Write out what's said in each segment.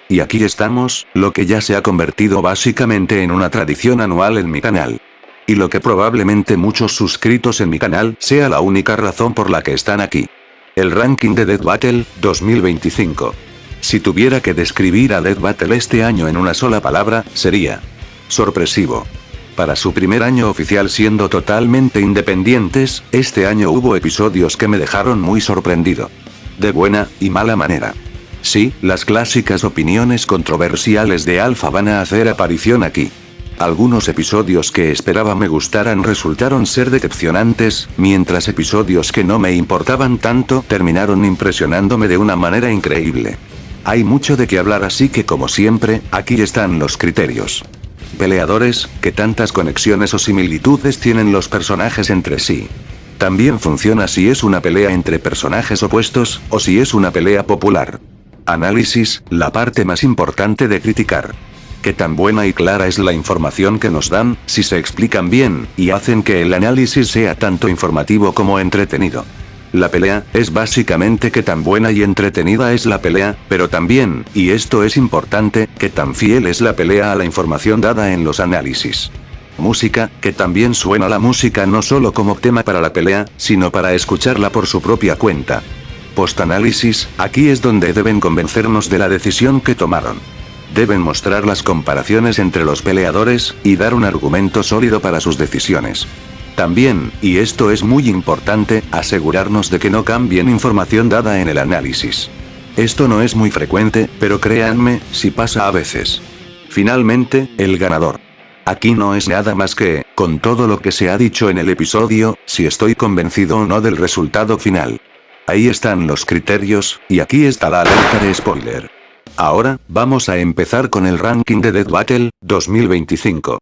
Y aquí estamos, lo que ya se ha convertido básicamente en una tradición anual en mi canal. Y lo que probablemente muchos suscritos en mi canal sea la única razón por la que están aquí. El ranking de Death Battle 2025. Si tuviera que describir a Death Battle este año en una sola palabra, sería sorpresivo. Para su primer año oficial siendo totalmente independientes, este año hubo episodios que me dejaron muy sorprendido. De buena y mala manera. Sí, las clásicas opiniones controversiales de Alpha van a hacer aparición aquí. Algunos episodios que esperaba me gustaran resultaron ser decepcionantes, mientras episodios que no me importaban tanto terminaron impresionándome de una manera increíble. Hay mucho de qué hablar, así que como siempre, aquí están los criterios. Peleadores, ¿qué tantas conexiones o similitudes tienen los personajes entre sí? También funciona si es una pelea entre personajes opuestos, o si es una pelea popular. Análisis, la parte más importante de criticar. Qué tan buena y clara es la información que nos dan, si se explican bien, y hacen que el análisis sea tanto informativo como entretenido. La pelea, es básicamente qué tan buena y entretenida es la pelea, pero también, y esto es importante, qué tan fiel es la pelea a la información dada en los análisis. Música, que también suena la música no solo como tema para la pelea, sino para escucharla por su propia cuenta. Postanálisis, aquí es donde deben convencernos de la decisión que tomaron. Deben mostrar las comparaciones entre los peleadores, y dar un argumento sólido para sus decisiones. También, y esto es muy importante, asegurarnos de que no cambien información dada en el análisis. Esto no es muy frecuente, pero créanme, sí pasa a veces. Finalmente, el ganador. Aquí no es nada más que, con todo lo que se ha dicho en el episodio, si estoy convencido o no del resultado final. Ahí están los criterios, y aquí está la alerta de spoiler. Ahora, vamos a empezar con el ranking de Death Battle 2025.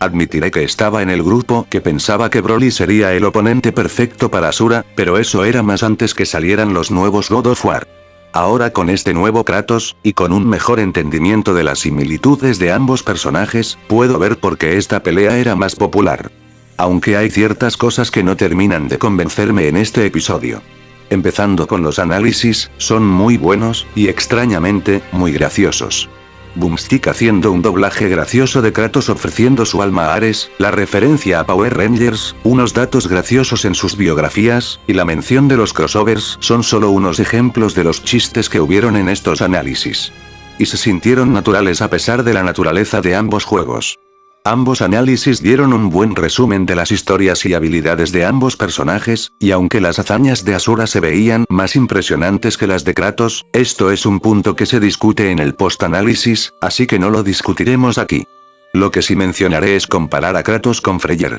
Admitiré que estaba en el grupo que pensaba que Broly sería el oponente perfecto para Asura, pero eso era más antes que salieran los nuevos God of War. Ahora con este nuevo Kratos, y con un mejor entendimiento de las similitudes de ambos personajes, puedo ver por qué esta pelea era más popular. Aunque hay ciertas cosas que no terminan de convencerme en este episodio. Empezando con los análisis, son muy buenos, y extrañamente, muy graciosos. Boomstick haciendo un doblaje gracioso de Kratos ofreciendo su alma a Ares, la referencia a Power Rangers, unos datos graciosos en sus biografías, y la mención de los crossovers son solo unos ejemplos de los chistes que hubieron en estos análisis. Y se sintieron naturales a pesar de la naturaleza de ambos juegos. Ambos análisis dieron un buen resumen de las historias y habilidades de ambos personajes, y aunque las hazañas de Asura se veían más impresionantes que las de Kratos, esto es un punto que se discute en el post-análisis, así que no lo discutiremos aquí. Lo que sí mencionaré es comparar a Kratos con Freyr.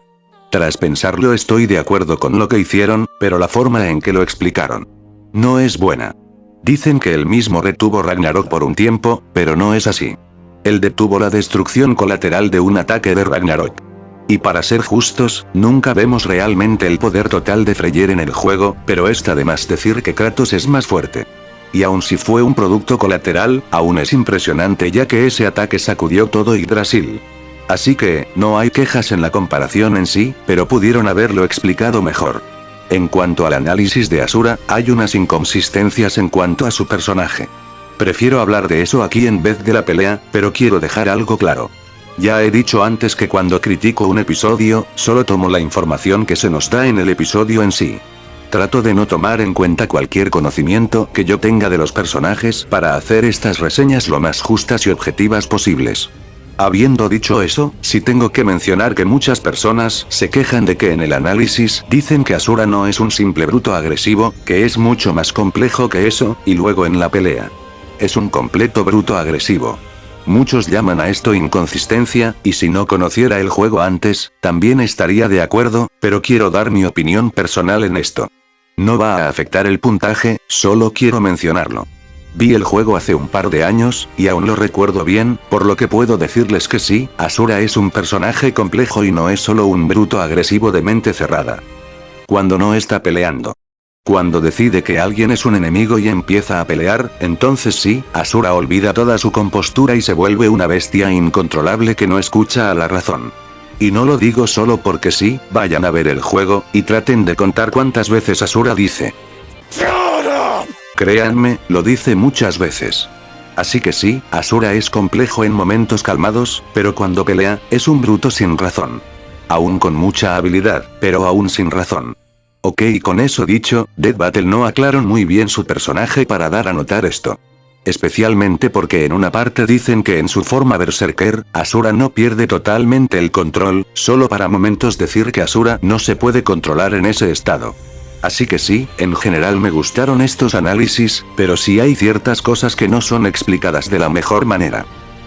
Tras pensarlo estoy de acuerdo con lo que hicieron, pero la forma en que lo explicaron no es buena. Dicen que él mismo retuvo Ragnarok por un tiempo, pero no es así. Él detuvo la destrucción colateral de un ataque de Ragnarok. Y para ser justos, nunca vemos realmente el poder total de Freyr en el juego, pero está de más decir que Kratos es más fuerte. Y aun si fue un producto colateral, aún es impresionante ya que ese ataque sacudió todo Yggdrasil. Así que, no hay quejas en la comparación en sí, pero pudieron haberlo explicado mejor. En cuanto al análisis de Asura, hay unas inconsistencias en cuanto a su personaje. Prefiero hablar de eso aquí en vez de la pelea, pero quiero dejar algo claro. Ya he dicho antes que cuando critico un episodio, solo tomo la información que se nos da en el episodio en sí. Trato de no tomar en cuenta cualquier conocimiento que yo tenga de los personajes para hacer estas reseñas lo más justas y objetivas posibles. Habiendo dicho eso, sí tengo que mencionar que muchas personas se quejan de que en el análisis dicen que Asura no es un simple bruto agresivo, que es mucho más complejo que eso, y luego en la pelea. Es un completo bruto agresivo. Muchos llaman a esto inconsistencia, y si no conociera el juego antes, también estaría de acuerdo, pero quiero dar mi opinión personal en esto. No va a afectar el puntaje, solo quiero mencionarlo. Vi el juego hace un par de años, y aún lo recuerdo bien, por lo que puedo decirles que sí, Asura es un personaje complejo y no es solo un bruto agresivo de mente cerrada. Cuando no está peleando. Cuando decide que alguien es un enemigo y empieza a pelear, entonces sí, Asura olvida toda su compostura y se vuelve una bestia incontrolable que no escucha a la razón. Y no lo digo solo porque sí, vayan a ver el juego, y traten de contar cuántas veces Asura dice: Créanme, lo dice muchas veces. Así que sí, Asura es complejo en momentos calmados, pero cuando pelea, es un bruto sin razón. Aún con mucha habilidad, pero aún sin razón. Ok, con eso dicho, Death Battle no aclaró muy bien su personaje para dar a notar esto. Especialmente porque en una parte dicen que en su forma berserker, Asura no pierde totalmente el control, solo para momentos decir que Asura no se puede controlar en ese estado. Así que sí, en general me gustaron estos análisis, pero sí hay ciertas cosas que no son explicadas de la mejor manera.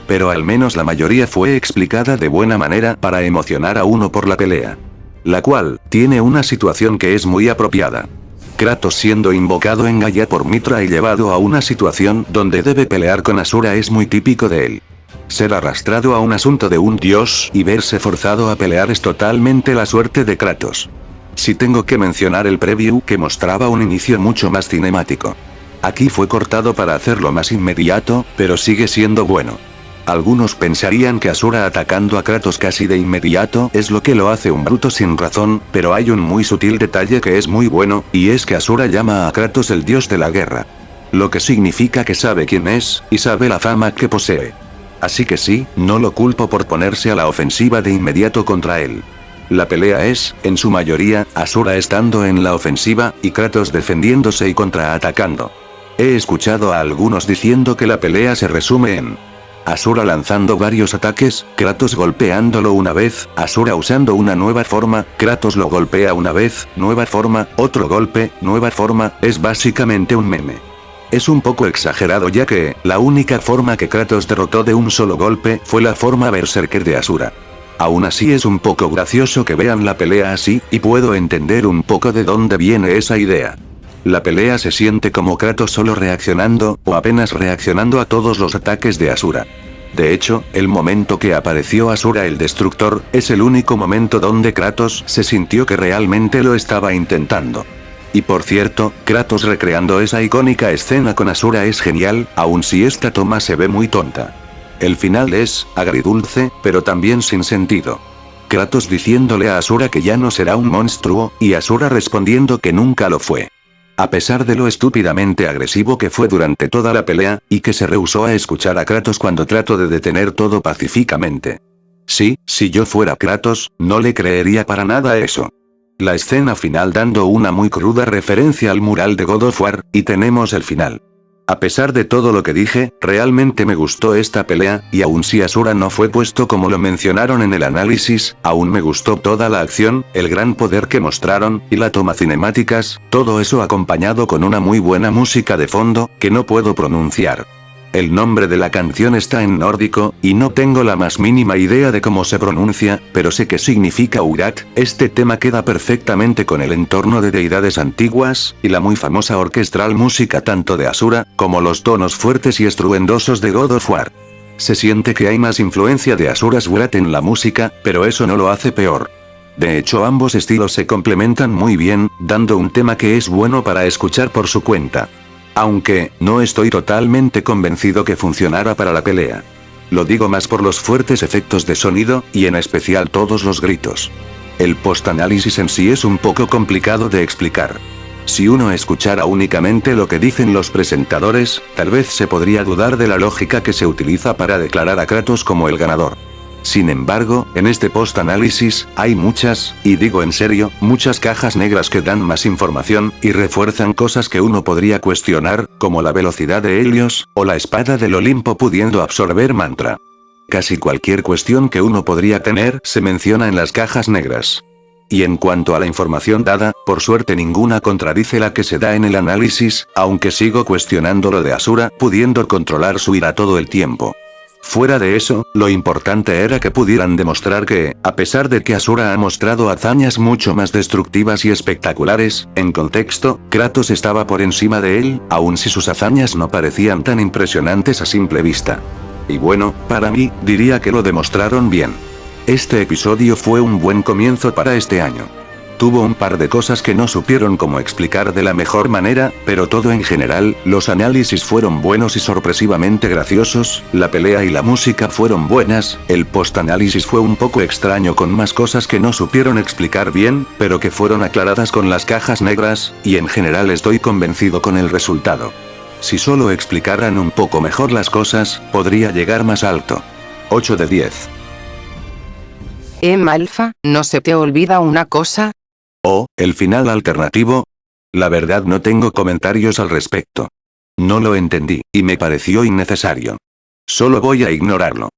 Pero al menos la mayoría fue explicada de buena manera para emocionar a uno por la pelea. La cual, tiene una situación que es muy apropiada. Kratos siendo invocado en Gaia por Mitra y llevado a una situación donde debe pelear con Asura es muy típico de él. Ser arrastrado a un asunto de un dios y verse forzado a pelear es totalmente la suerte de Kratos. Si tengo que mencionar el preview que mostraba un inicio mucho más cinemático. Aquí fue cortado para hacerlo más inmediato, pero sigue siendo bueno. Algunos pensarían que Asura atacando a Kratos casi de inmediato es lo que lo hace un bruto sin razón, pero hay un muy sutil detalle que es muy bueno, y es que Asura llama a Kratos el dios de la guerra. Lo que significa que sabe quién es, y sabe la fama que posee. Así que sí, no lo culpo por ponerse a la ofensiva de inmediato contra él. La pelea es, en su mayoría, Asura estando en la ofensiva, y Kratos defendiéndose y contraatacando. He escuchado a algunos diciendo que la pelea se resume en Asura lanzando varios ataques, Kratos golpeándolo una vez, Asura usando una nueva forma, Kratos lo golpea una vez, nueva forma, otro golpe, nueva forma, es básicamente un meme. Es un poco exagerado ya que, la única forma que Kratos derrotó de un solo golpe fue la forma berserker de Asura. Aún así es un poco gracioso que vean la pelea así, y puedo entender un poco de dónde viene esa idea. La pelea se siente como Kratos solo reaccionando, o apenas reaccionando a todos los ataques de Asura. De hecho, el momento que apareció Asura el Destructor, es el único momento donde Kratos se sintió que realmente lo estaba intentando. Y por cierto, Kratos recreando esa icónica escena con Asura es genial, aun si esta toma se ve muy tonta. El final es agridulce, pero también sin sentido. Kratos diciéndole a Asura que ya no será un monstruo, y Asura respondiendo que nunca lo fue. A pesar de lo estúpidamente agresivo que fue durante toda la pelea, y que se rehusó a escuchar a Kratos cuando trató de detener todo pacíficamente. Sí, si yo fuera Kratos, no le creería para nada eso. La escena final dando una muy cruda referencia al mural de God of War, y tenemos el final. A pesar de todo lo que dije, realmente me gustó esta pelea, y aun si Asura no fue puesto como lo mencionaron en el análisis, aún me gustó toda la acción, el gran poder que mostraron, y la toma cinemáticas, todo eso acompañado con una muy buena música de fondo, que no puedo pronunciar. El nombre de la canción está en nórdico, y no tengo la más mínima idea de cómo se pronuncia, pero sé que significa Urat. Este tema queda perfectamente con el entorno de deidades antiguas, y la muy famosa orquestral música tanto de Asura, como los tonos fuertes y estruendosos de God of War. Se siente que hay más influencia de Asura's Wrath en la música, pero eso no lo hace peor. De hecho ambos estilos se complementan muy bien, dando un tema que es bueno para escuchar por su cuenta. Aunque, no estoy totalmente convencido que funcionara para la pelea. Lo digo más por los fuertes efectos de sonido, y en especial todos los gritos. El post-análisis en sí es un poco complicado de explicar. Si uno escuchara únicamente lo que dicen los presentadores, tal vez se podría dudar de la lógica que se utiliza para declarar a Kratos como el ganador. Sin embargo, en este post-análisis, hay muchas, y digo en serio, muchas cajas negras que dan más información, y refuerzan cosas que uno podría cuestionar, como la velocidad de Helios, o la espada del Olimpo pudiendo absorber mantra. Casi cualquier cuestión que uno podría tener, se menciona en las cajas negras. Y en cuanto a la información dada, por suerte ninguna contradice la que se da en el análisis, aunque sigo cuestionando lo de Asura, pudiendo controlar su ira todo el tiempo. Fuera de eso, lo importante era que pudieran demostrar que, a pesar de que Asura ha mostrado hazañas mucho más destructivas y espectaculares, en contexto, Kratos estaba por encima de él, aun si sus hazañas no parecían tan impresionantes a simple vista. Y bueno, para mí, diría que lo demostraron bien. Este episodio fue un buen comienzo para este año. Tuvo un par de cosas que no supieron cómo explicar de la mejor manera, pero todo en general, los análisis fueron buenos y sorpresivamente graciosos, la pelea y la música fueron buenas, el post-análisis fue un poco extraño con más cosas que no supieron explicar bien, pero que fueron aclaradas con las cajas negras, y en general estoy convencido con el resultado. Si solo explicaran un poco mejor las cosas, podría llegar más alto. 8 de 10. Alpha, ¿no se te olvida una cosa? ¿O, el final alternativo? La verdad no tengo comentarios al respecto. No lo entendí, y me pareció innecesario. Solo voy a ignorarlo.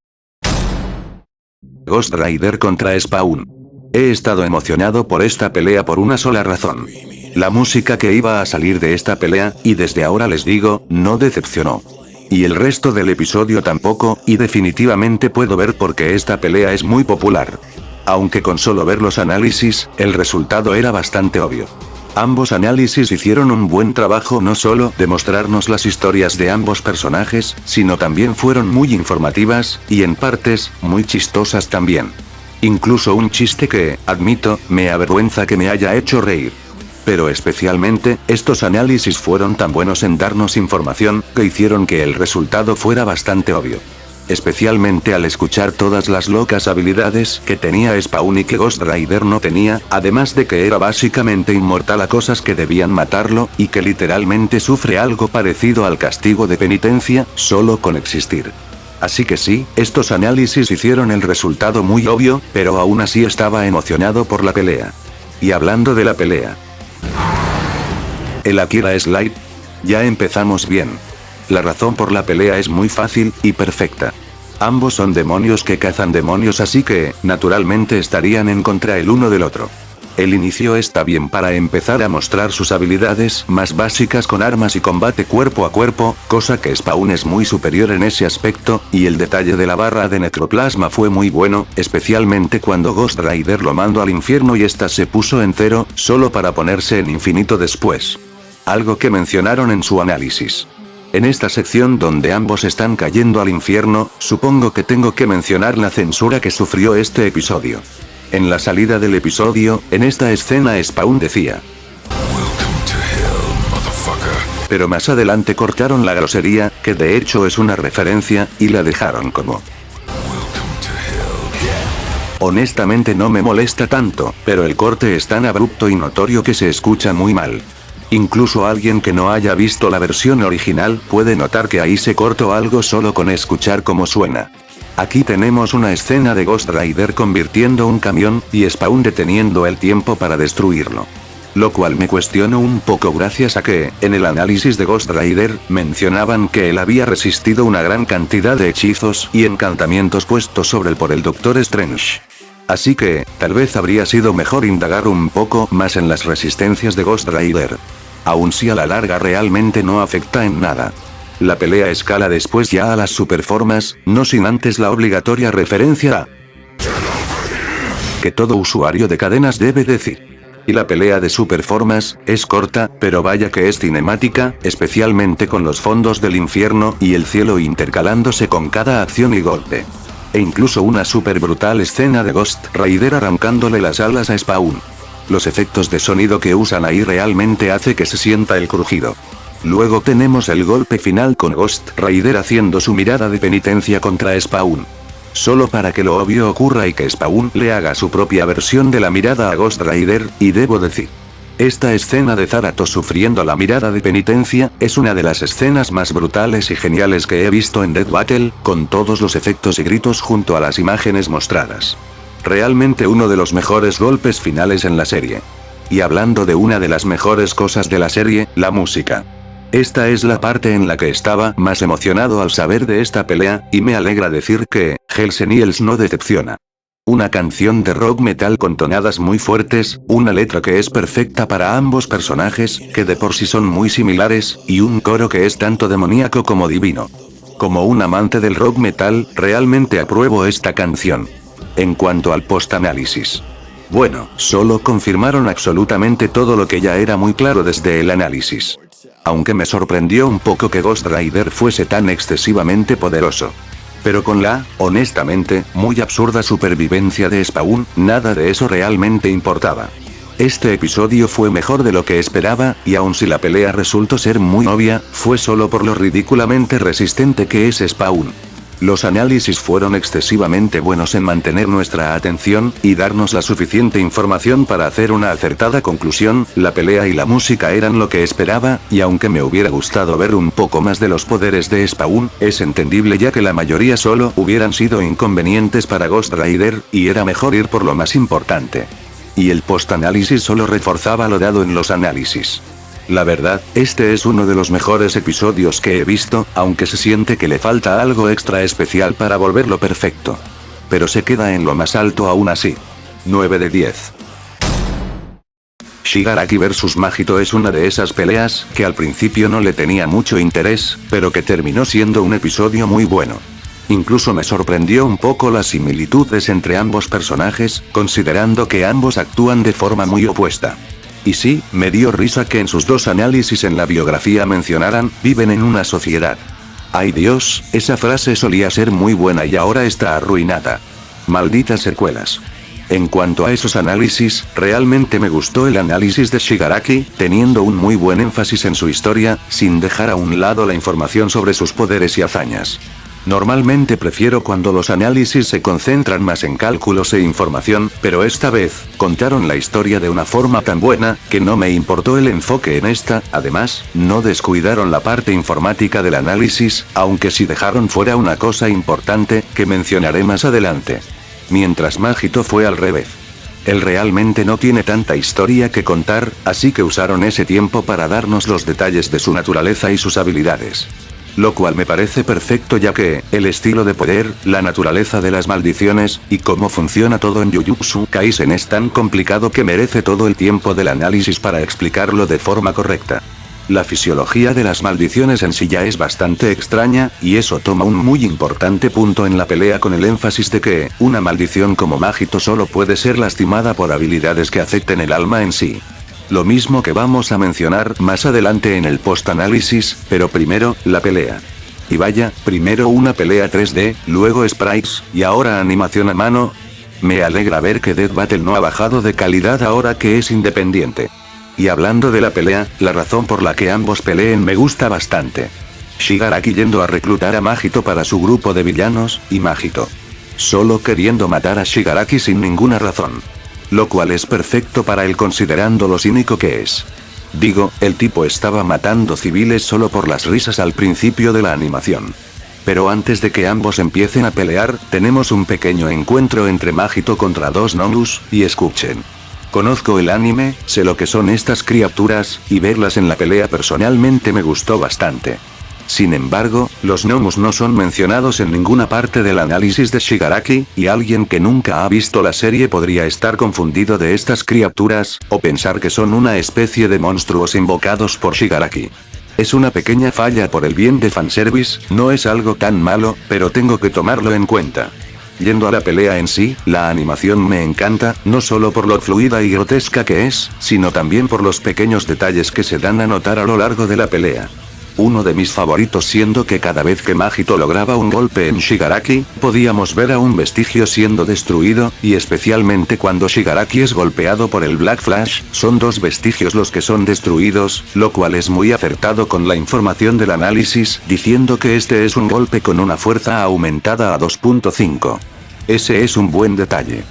Ghost Rider contra Spawn. He estado emocionado por esta pelea por una sola razón. La música que iba a salir de esta pelea, y desde ahora les digo, no decepcionó. Y el resto del episodio tampoco, y definitivamente puedo ver por qué esta pelea es muy popular. Aunque con solo ver los análisis, el resultado era bastante obvio. Ambos análisis hicieron un buen trabajo no solo de mostrarnos las historias de ambos personajes, sino también fueron muy informativas, y en partes, muy chistosas también. Incluso un chiste que, admito, me avergüenza que me haya hecho reír. Pero especialmente, estos análisis fueron tan buenos en darnos información, que hicieron que el resultado fuera bastante obvio. Especialmente al escuchar todas las locas habilidades que tenía Spawn y que Ghost Rider no tenía, además de que era básicamente inmortal a cosas que debían matarlo, y que literalmente sufre algo parecido al castigo de penitencia, solo con existir. Así que sí, estos análisis hicieron el resultado muy obvio, pero aún así estaba emocionado por la pelea. Y hablando de la pelea. El Akira Slide. Ya empezamos bien. La razón por la pelea es muy fácil, y perfecta. Ambos son demonios que cazan demonios, así que, naturalmente estarían en contra el uno del otro. El inicio está bien para empezar a mostrar sus habilidades más básicas con armas y combate cuerpo a cuerpo, cosa que Spawn es muy superior en ese aspecto, y el detalle de la barra de necroplasma fue muy bueno, especialmente cuando Ghost Rider lo mandó al infierno y esta se puso en 0, solo para ponerse en infinito después. Algo que mencionaron en su análisis. En esta sección donde ambos están cayendo al infierno, supongo que tengo que mencionar la censura que sufrió este episodio. En la salida del episodio, en esta escena Spawn decía: pero más adelante cortaron la grosería, que de hecho es una referencia, y la dejaron como. Honestamente no me molesta tanto, pero el corte es tan abrupto y notorio que se escucha muy mal. Incluso alguien que no haya visto la versión original puede notar que ahí se cortó algo solo con escuchar cómo suena. Aquí tenemos una escena de Ghost Rider convirtiendo un camión, y Spawn deteniendo el tiempo para destruirlo. Lo cual me cuestiono un poco gracias a que, en el análisis de Ghost Rider, mencionaban que él había resistido una gran cantidad de hechizos y encantamientos puestos sobre él por el Doctor Strange. Así que, tal vez habría sido mejor indagar un poco más en las resistencias de Ghost Rider. Aun si a la larga realmente no afecta en nada. La pelea escala después ya a las superformas, no sin antes la obligatoria referencia a que todo usuario de cadenas debe decir. Y la pelea de superformas es corta, pero vaya que es cinemática, especialmente con los fondos del infierno y el cielo intercalándose con cada acción y golpe. E incluso una super brutal escena de Ghost Rider arrancándole las alas a Spawn. Los efectos de sonido que usan ahí realmente hace que se sienta el crujido. Luego tenemos el golpe final con Ghost Rider haciendo su mirada de penitencia contra Spawn. Solo para que lo obvio ocurra y que Spawn le haga su propia versión de la mirada a Ghost Rider, y debo decir. Esta escena de Zarathos sufriendo la mirada de penitencia, es una de las escenas más brutales y geniales que he visto en Death Battle, con todos los efectos y gritos junto a las imágenes mostradas. Realmente uno de los mejores golpes finales en la serie. Y hablando de una de las mejores cosas de la serie, la música. Esta es la parte en la que estaba más emocionado al saber de esta pelea, y me alegra decir que, Hells Angels no decepciona. Una canción de rock metal con tonadas muy fuertes, una letra que es perfecta para ambos personajes, que de por sí son muy similares, y un coro que es tanto demoníaco como divino. Como un amante del rock metal, realmente apruebo esta canción. En cuanto al post-análisis. Bueno, solo confirmaron absolutamente todo lo que ya era muy claro desde el análisis. Aunque me sorprendió un poco que Ghost Rider fuese tan excesivamente poderoso. Pero con la, honestamente, muy absurda supervivencia de Spawn, nada de eso realmente importaba. Este episodio fue mejor de lo que esperaba, y aun si la pelea resultó ser muy obvia, fue solo por lo ridículamente resistente que es Spawn. Los análisis fueron excesivamente buenos en mantener nuestra atención, y darnos la suficiente información para hacer una acertada conclusión. La pelea y la música eran lo que esperaba, y aunque me hubiera gustado ver un poco más de los poderes de Spawn, es entendible ya que la mayoría solo hubieran sido inconvenientes para Ghost Rider, y era mejor ir por lo más importante. Y el post-análisis solo reforzaba lo dado en los análisis. La verdad, este es uno de los mejores episodios que he visto, aunque se siente que le falta algo extra especial para volverlo perfecto. Pero se queda en lo más alto aún así. 9 de 10. Shigaraki vs Mahito es una de esas peleas que al principio no le tenía mucho interés, pero que terminó siendo un episodio muy bueno. Incluso me sorprendió un poco las similitudes entre ambos personajes, considerando que ambos actúan de forma muy opuesta. Y sí, me dio risa que en sus dos análisis en la biografía mencionaran, viven en una sociedad. Ay Dios, esa frase solía ser muy buena y ahora está arruinada. Malditas secuelas. En cuanto a esos análisis, realmente me gustó el análisis de Shigaraki, teniendo un muy buen énfasis en su historia, sin dejar a un lado la información sobre sus poderes y hazañas. Normalmente prefiero cuando los análisis se concentran más en cálculos e información, pero esta vez, contaron la historia de una forma tan buena, que no me importó el enfoque en esta. Además, no descuidaron la parte informática del análisis, aunque sí dejaron fuera una cosa importante, que mencionaré más adelante. Mientras Mahito fue al revés. Él realmente no tiene tanta historia que contar, así que usaron ese tiempo para darnos los detalles de su naturaleza y sus habilidades. Lo cual me parece perfecto ya que, el estilo de poder, la naturaleza de las maldiciones, y cómo funciona todo en Jujutsu Kaisen es tan complicado que merece todo el tiempo del análisis para explicarlo de forma correcta. La fisiología de las maldiciones en sí ya es bastante extraña, y eso toma un muy importante punto en la pelea con el énfasis de que, una maldición como Mahito solo puede ser lastimada por habilidades que afecten el alma en sí. Lo mismo que vamos a mencionar más adelante en el post-análisis, pero primero, la pelea. Y vaya, primero una pelea 3D, luego sprites, y ahora animación a mano. Me alegra ver que Death Battle no ha bajado de calidad ahora que es independiente. Y hablando de la pelea, la razón por la que ambos peleen me gusta bastante. Shigaraki yendo a reclutar a Mahito para su grupo de villanos, y Mahito solo queriendo matar a Shigaraki sin ninguna razón. Lo cual es perfecto para él considerando lo cínico que es. Digo, el tipo estaba matando civiles solo por las risas al principio de la animación. Pero antes de que ambos empiecen a pelear, tenemos un pequeño encuentro entre Mahito contra dos Nomus, y escuchen. Conozco el anime, sé lo que son estas criaturas, y verlas en la pelea personalmente me gustó bastante. Sin embargo, los Nomus no son mencionados en ninguna parte del análisis de Shigaraki, y alguien que nunca ha visto la serie podría estar confundido de estas criaturas, o pensar que son una especie de monstruos invocados por Shigaraki. Es una pequeña falla por el bien de fanservice, no es algo tan malo, pero tengo que tomarlo en cuenta. Yendo a la pelea en sí, la animación me encanta, no solo por lo fluida y grotesca que es, sino también por los pequeños detalles que se dan a notar a lo largo de la pelea. Uno de mis favoritos siendo que cada vez que Mahito lograba un golpe en Shigaraki, podíamos ver a un vestigio siendo destruido, y especialmente cuando Shigaraki es golpeado por el Black Flash, son dos vestigios los que son destruidos, lo cual es muy acertado con la información del análisis, diciendo que este es un golpe con una fuerza aumentada a 2.5. Ese es un buen detalle.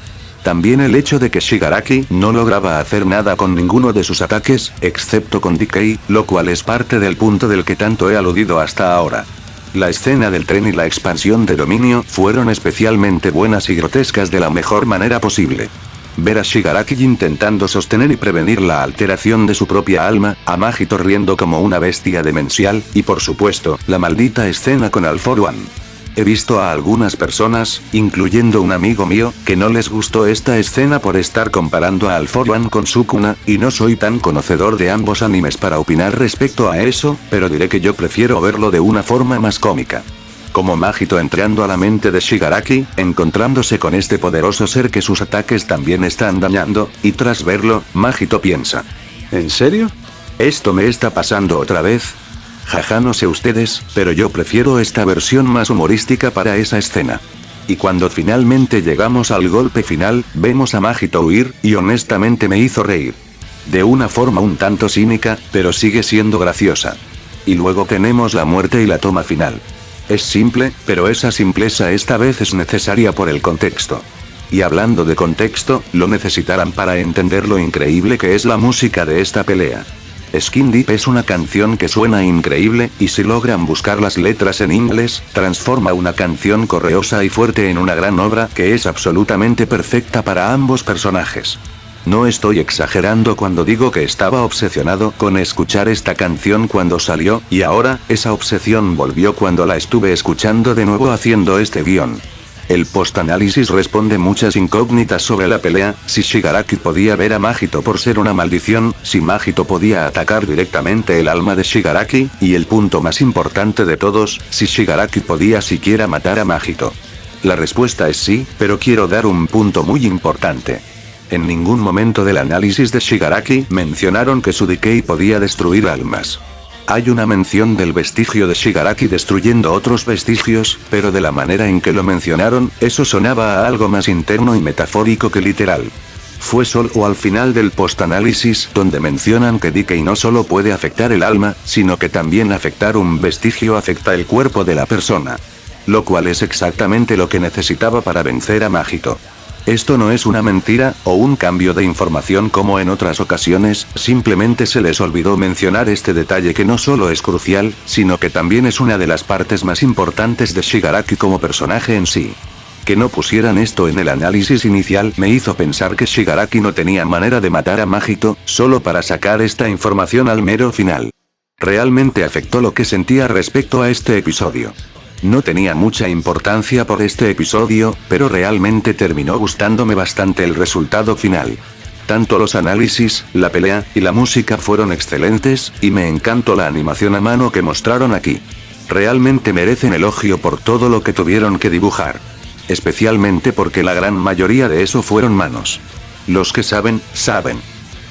También el hecho de que Shigaraki no lograba hacer nada con ninguno de sus ataques, excepto con Decay, lo cual es parte del punto del que tanto he aludido hasta ahora. La escena del tren y la expansión de dominio fueron especialmente buenas y grotescas de la mejor manera posible. Ver a Shigaraki intentando sostener y prevenir la alteración de su propia alma, a Mahito riendo como una bestia demencial, y por supuesto, la maldita escena con All For One. He visto a algunas personas, incluyendo un amigo mío, que no les gustó esta escena por estar comparando a All For One con Sukuna, y no soy tan conocedor de ambos animes para opinar respecto a eso, pero diré que yo prefiero verlo de una forma más cómica. Como Mahito entrando a la mente de Shigaraki, encontrándose con este poderoso ser que sus ataques también están dañando, y tras verlo, Mahito piensa: ¿en serio? ¿Esto me está pasando otra vez? Jaja, no sé ustedes, pero yo prefiero esta versión más humorística para esa escena. Y cuando finalmente llegamos al golpe final, vemos a Mahito huir, y honestamente me hizo reír. De una forma un tanto cínica, pero sigue siendo graciosa. Y luego tenemos la muerte y la toma final. Es simple, pero esa simpleza esta vez es necesaria por el contexto. Y hablando de contexto, lo necesitarán para entender lo increíble que es la música de esta pelea. Skin Deep es una canción que suena increíble, y si logran buscar las letras en inglés, transforma una canción correosa y fuerte en una gran obra que es absolutamente perfecta para ambos personajes. No estoy exagerando cuando digo que estaba obsesionado con escuchar esta canción cuando salió, y ahora, esa obsesión volvió cuando la estuve escuchando de nuevo haciendo este guión. El post-análisis responde muchas incógnitas sobre la pelea, si Shigaraki podía ver a Mahito por ser una maldición, si Mahito podía atacar directamente el alma de Shigaraki, y el punto más importante de todos, si Shigaraki podía siquiera matar a Mahito. La respuesta es sí, pero quiero dar un punto muy importante. En ningún momento del análisis de Shigaraki mencionaron que su Decay podía destruir almas. Hay una mención del vestigio de Shigaraki destruyendo otros vestigios, pero de la manera en que lo mencionaron, eso sonaba a algo más interno y metafórico que literal. Fue solo al final del post-análisis donde mencionan que Decay no solo puede afectar el alma, sino que también afectar un vestigio afecta el cuerpo de la persona. Lo cual es exactamente lo que necesitaba para vencer a Mahito. Esto no es una mentira, o un cambio de información como en otras ocasiones, simplemente se les olvidó mencionar este detalle que no solo es crucial, sino que también es una de las partes más importantes de Shigaraki como personaje en sí. Que no pusieran esto en el análisis inicial me hizo pensar que Shigaraki no tenía manera de matar a Mahito, solo para sacar esta información al mero final. Realmente afectó lo que sentía respecto a este episodio. No tenía mucha importancia por este episodio, pero realmente terminó gustándome bastante el resultado final. Tanto los análisis, la pelea, y la música fueron excelentes, y me encantó la animación a mano que mostraron aquí. Realmente merecen elogio por todo lo que tuvieron que dibujar. Especialmente porque la gran mayoría de eso fueron manos. Los que saben, saben.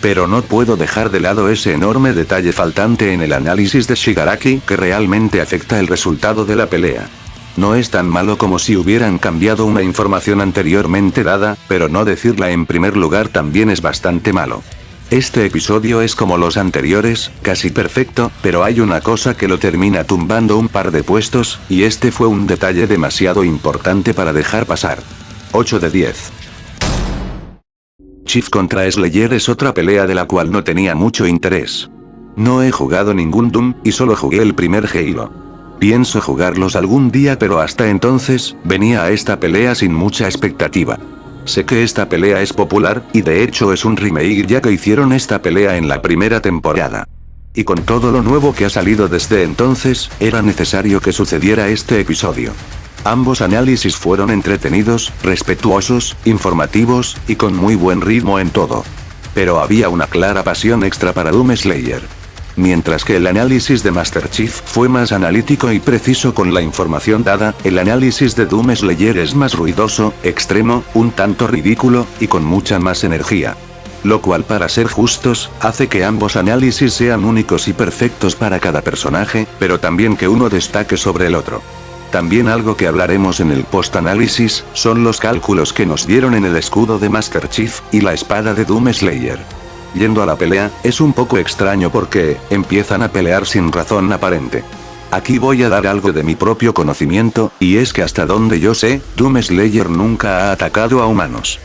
Pero no puedo dejar de lado ese enorme detalle faltante en el análisis de Shigaraki que realmente afecta el resultado de la pelea. No es tan malo como si hubieran cambiado una información anteriormente dada, pero no decirla en primer lugar también es bastante malo. Este episodio es como los anteriores, casi perfecto, pero hay una cosa que lo termina tumbando un par de puestos, y este fue un detalle demasiado importante para dejar pasar. 8 de 10. Chief contra Slayer es otra pelea de la cual no tenía mucho interés. No he jugado ningún Doom, y solo jugué el primer Halo. Pienso jugarlos algún día, pero hasta entonces, venía a esta pelea sin mucha expectativa. Sé que esta pelea es popular, y de hecho es un remake ya que hicieron esta pelea en la primera temporada. Y con todo lo nuevo que ha salido desde entonces, era necesario que sucediera este episodio. Ambos análisis fueron entretenidos, respetuosos, informativos, y con muy buen ritmo en todo. Pero había una clara pasión extra para Doom Slayer. Mientras que el análisis de Master Chief fue más analítico y preciso con la información dada, el análisis de Doom Slayer es más ruidoso, extremo, un tanto ridículo, y con mucha más energía. Lo cual, para ser justos, hace que ambos análisis sean únicos y perfectos para cada personaje, pero también que uno destaque sobre el otro. También algo que hablaremos en el post-análisis, son los cálculos que nos dieron en el escudo de Master Chief, y la espada de Doom Slayer. Yendo a la pelea, es un poco extraño porque, empiezan a pelear sin razón aparente. Aquí voy a dar algo de mi propio conocimiento, y es que hasta donde yo sé, Doom Slayer nunca ha atacado a humanos.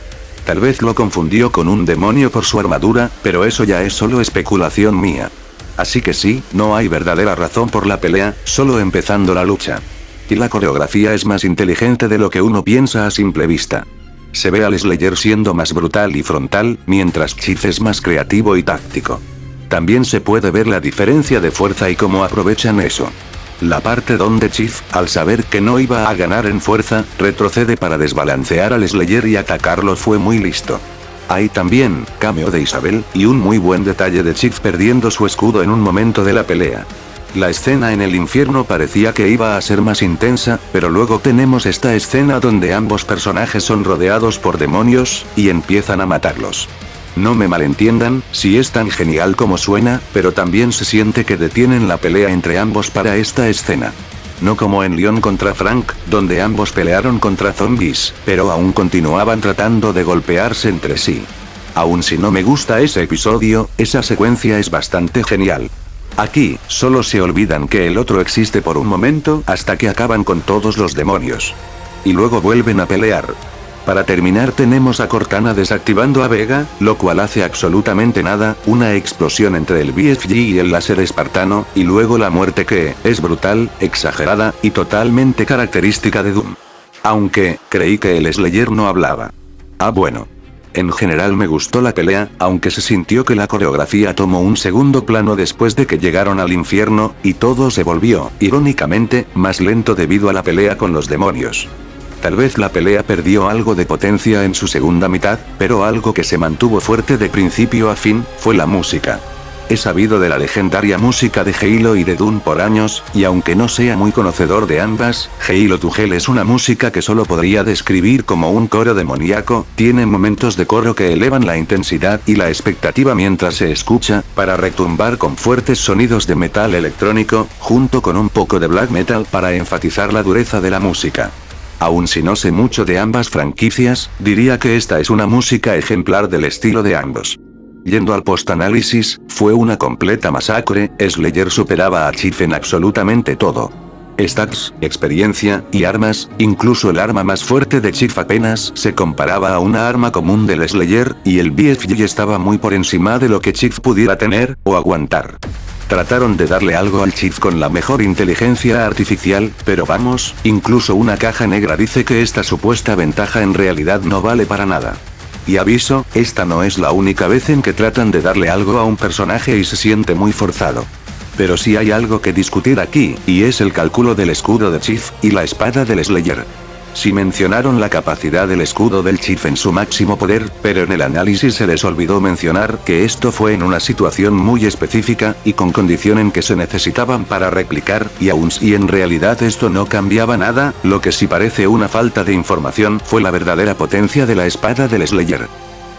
Tal vez lo confundió con un demonio por su armadura, pero eso ya es solo especulación mía. Así que sí, no hay verdadera razón por la pelea, solo empezando la lucha. Y la coreografía es más inteligente de lo que uno piensa a simple vista. Se ve al Slayer siendo más brutal y frontal, mientras Chief es más creativo y táctico. También se puede ver la diferencia de fuerza y cómo aprovechan eso. La parte donde Chief, al saber que no iba a ganar en fuerza, retrocede para desbalancear al Slayer y atacarlo fue muy listo. Hay también, cameo de Isabel, y un muy buen detalle de Chief perdiendo su escudo en un momento de la pelea. La escena en el infierno parecía que iba a ser más intensa, pero luego tenemos esta escena donde ambos personajes son rodeados por demonios, y empiezan a matarlos. No me malentiendan, si es tan genial como suena, pero también se siente que detienen la pelea entre ambos para esta escena. No como en Leon contra Frank, donde ambos pelearon contra zombies, pero aún continuaban tratando de golpearse entre sí. Aun si no me gusta ese episodio, esa secuencia es bastante genial. Aquí, solo se olvidan que el otro existe por un momento hasta que acaban con todos los demonios. Y luego vuelven a pelear. Para terminar tenemos a Cortana desactivando a Vega, lo cual hace absolutamente nada, una explosión entre el BFG y el láser espartano, y luego la muerte que es brutal, exagerada, y totalmente característica de Doom. Aunque, creí que el Slayer no hablaba. Ah bueno. En general me gustó la pelea, aunque se sintió que la coreografía tomó un segundo plano después de que llegaron al infierno, y todo se volvió, irónicamente, más lento debido a la pelea con los demonios. Tal vez la pelea perdió algo de potencia en su segunda mitad, pero algo que se mantuvo fuerte de principio a fin, fue la música. He sabido de la legendaria música de Halo y de Doom por años, y aunque no sea muy conocedor de ambas, Halo to Hell es una música que solo podría describir como un coro demoníaco, tiene momentos de coro que elevan la intensidad y la expectativa mientras se escucha, para retumbar con fuertes sonidos de metal electrónico, junto con un poco de black metal para enfatizar la dureza de la música. Aun si no sé mucho de ambas franquicias, diría que esta es una música ejemplar del estilo de ambos. Yendo al post-análisis, fue una completa masacre, Slayer superaba a Chief en absolutamente todo. Stats, experiencia, y armas, incluso el arma más fuerte de Chief apenas se comparaba a una arma común del Slayer, y el BFG estaba muy por encima de lo que Chief pudiera tener, o aguantar. Trataron de darle algo al Chief con la mejor inteligencia artificial, pero vamos, incluso una caja negra dice que esta supuesta ventaja en realidad no vale para nada. Y aviso, esta no es la única vez en que tratan de darle algo a un personaje y se siente muy forzado. Pero sí hay algo que discutir aquí, y es el cálculo del escudo de Chief, y la espada del Slayer. Sí mencionaron la capacidad del escudo del Chief en su máximo poder, pero en el análisis se les olvidó mencionar que esto fue en una situación muy específica, y con condición en que se necesitaban para replicar, y aun si en realidad esto no cambiaba nada, lo que sí parece una falta de información fue la verdadera potencia de la espada del Slayer.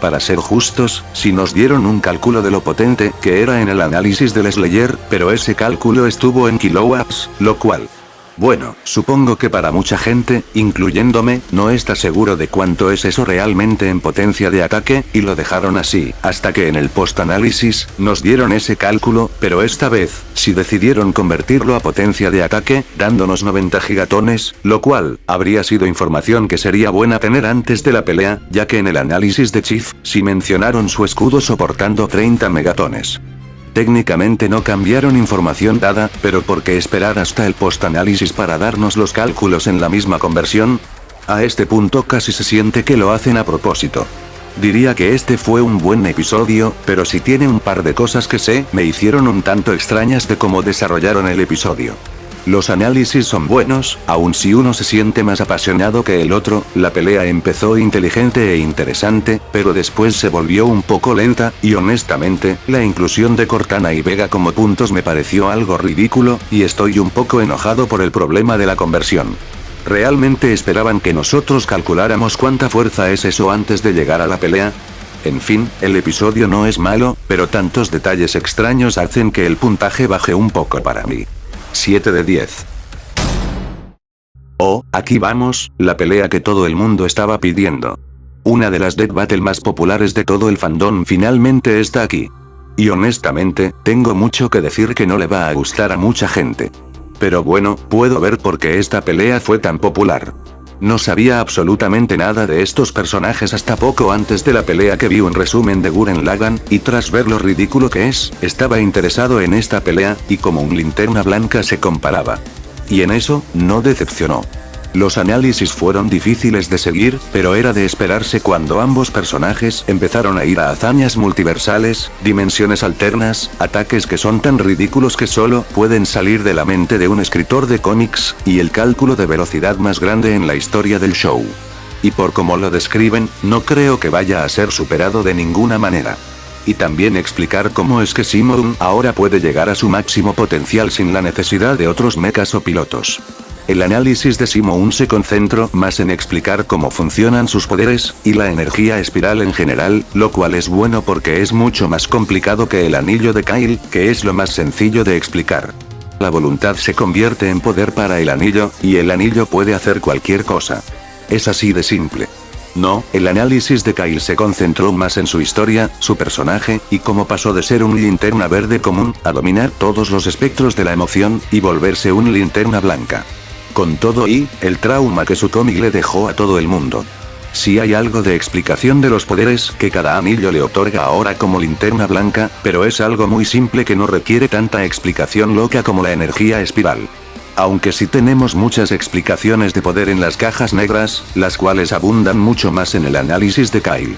Para ser justos, sí nos dieron un cálculo de lo potente que era en el análisis del Slayer, pero ese cálculo estuvo en kilowatts, lo cual... Bueno, supongo que para mucha gente, incluyéndome, no está seguro de cuánto es eso realmente en potencia de ataque, y lo dejaron así, hasta que en el post-análisis, nos dieron ese cálculo, pero esta vez, sí decidieron convertirlo a potencia de ataque, dándonos 90 gigatones, lo cual, habría sido información que sería buena tener antes de la pelea, ya que en el análisis de Chief, sí mencionaron su escudo soportando 30 megatones. Técnicamente no cambiaron información dada, pero ¿por qué esperar hasta el post-análisis para darnos los cálculos en la misma conversión? A este punto casi se siente que lo hacen a propósito. Diría que este fue un buen episodio, pero si tiene un par de cosas que me hicieron un tanto extrañas de cómo desarrollaron el episodio. Los análisis son buenos, aun si uno se siente más apasionado que el otro, la pelea empezó inteligente e interesante, pero después se volvió un poco lenta, y honestamente, la inclusión de Cortana y Vega como puntos me pareció algo ridículo, y estoy un poco enojado por el problema de la conversión. ¿Realmente esperaban que nosotros calculáramos cuánta fuerza es eso antes de llegar a la pelea? En fin, el episodio no es malo, pero tantos detalles extraños hacen que el puntaje baje un poco para mí. 7 de 10. Oh, aquí vamos, la pelea que todo el mundo estaba pidiendo. Una de las Death Battle más populares de todo el fandom finalmente está aquí. Y honestamente, tengo mucho que decir que no le va a gustar a mucha gente. Pero bueno, puedo ver por qué esta pelea fue tan popular. No sabía absolutamente nada de estos personajes hasta poco antes de la pelea que vi un resumen de Gurren Lagann, y tras ver lo ridículo que es, estaba interesado en esta pelea, y como un linterna blanca se comparaba. Y en eso, no decepcionó. Los análisis fueron difíciles de seguir, pero era de esperarse cuando ambos personajes empezaron a ir a hazañas multiversales, dimensiones alternas, ataques que son tan ridículos que solo pueden salir de la mente de un escritor de cómics, y el cálculo de velocidad más grande en la historia del show. Y por como lo describen, no creo que vaya a ser superado de ninguna manera. Y también explicar cómo es que Simon ahora puede llegar a su máximo potencial sin la necesidad de otros mechas o pilotos. El análisis de Simon se concentró más en explicar cómo funcionan sus poderes, y la energía espiral en general, lo cual es bueno porque es mucho más complicado que el anillo de Kyle, que es lo más sencillo de explicar. La voluntad se convierte en poder para el anillo, y el anillo puede hacer cualquier cosa. Es así de simple. No, el análisis de Kyle se concentró más en su historia, su personaje, y cómo pasó de ser un linterna verde común, a dominar todos los espectros de la emoción, y volverse un linterna blanca. Con todo y, el trauma que su cómic le dejó a todo el mundo. Sí hay algo de explicación de los poderes que cada anillo le otorga ahora como linterna blanca, pero es algo muy simple que no requiere tanta explicación loca como la energía espiral. Aunque sí tenemos muchas explicaciones de poder en las cajas negras, las cuales abundan mucho más en el análisis de Kyle.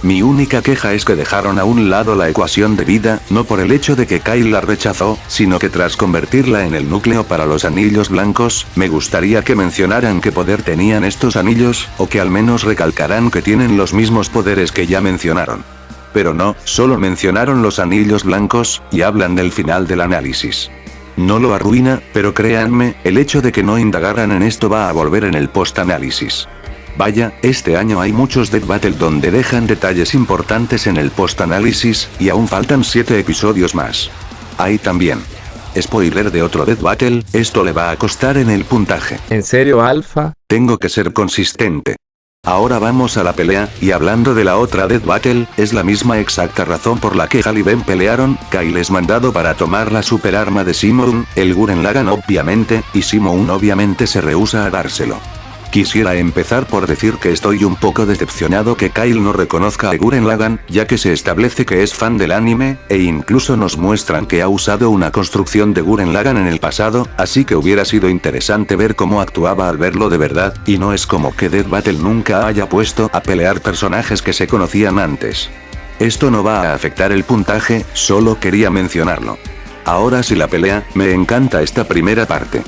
Mi única queja es que dejaron a un lado la ecuación de vida, no por el hecho de que Kyle la rechazó, sino que tras convertirla en el núcleo para los anillos blancos, me gustaría que mencionaran qué poder tenían estos anillos, o que al menos recalcaran que tienen los mismos poderes que ya mencionaron. Pero no, solo mencionaron los anillos blancos, y hablan del final del análisis. No lo arruina, pero créanme, el hecho de que no indagaran en esto va a volver en el post-análisis. Vaya, este año hay muchos Death Battle donde dejan detalles importantes en el post-análisis, y aún faltan 7 episodios más. Hay también. Spoiler de otro Death Battle, esto le va a costar en el puntaje. ¿En serio, Alpha? Tengo que ser consistente. Ahora vamos a la pelea, y hablando de la otra Death Battle, es la misma exacta razón por la que Hal y Ben pelearon. Kyle es mandado para tomar la superarma de Simon, el Gurren Lagann obviamente, y Simon obviamente se rehúsa a dárselo. Quisiera empezar por decir que estoy un poco decepcionado que Kyle no reconozca a Gurren Lagann, ya que se establece que es fan del anime, e incluso nos muestran que ha usado una construcción de Gurren Lagann en el pasado, así que hubiera sido interesante ver cómo actuaba al verlo de verdad, y no es como que Death Battle nunca haya puesto a pelear personajes que se conocían antes. Esto no va a afectar el puntaje, solo quería mencionarlo. Ahora sí la pelea, me encanta esta primera parte.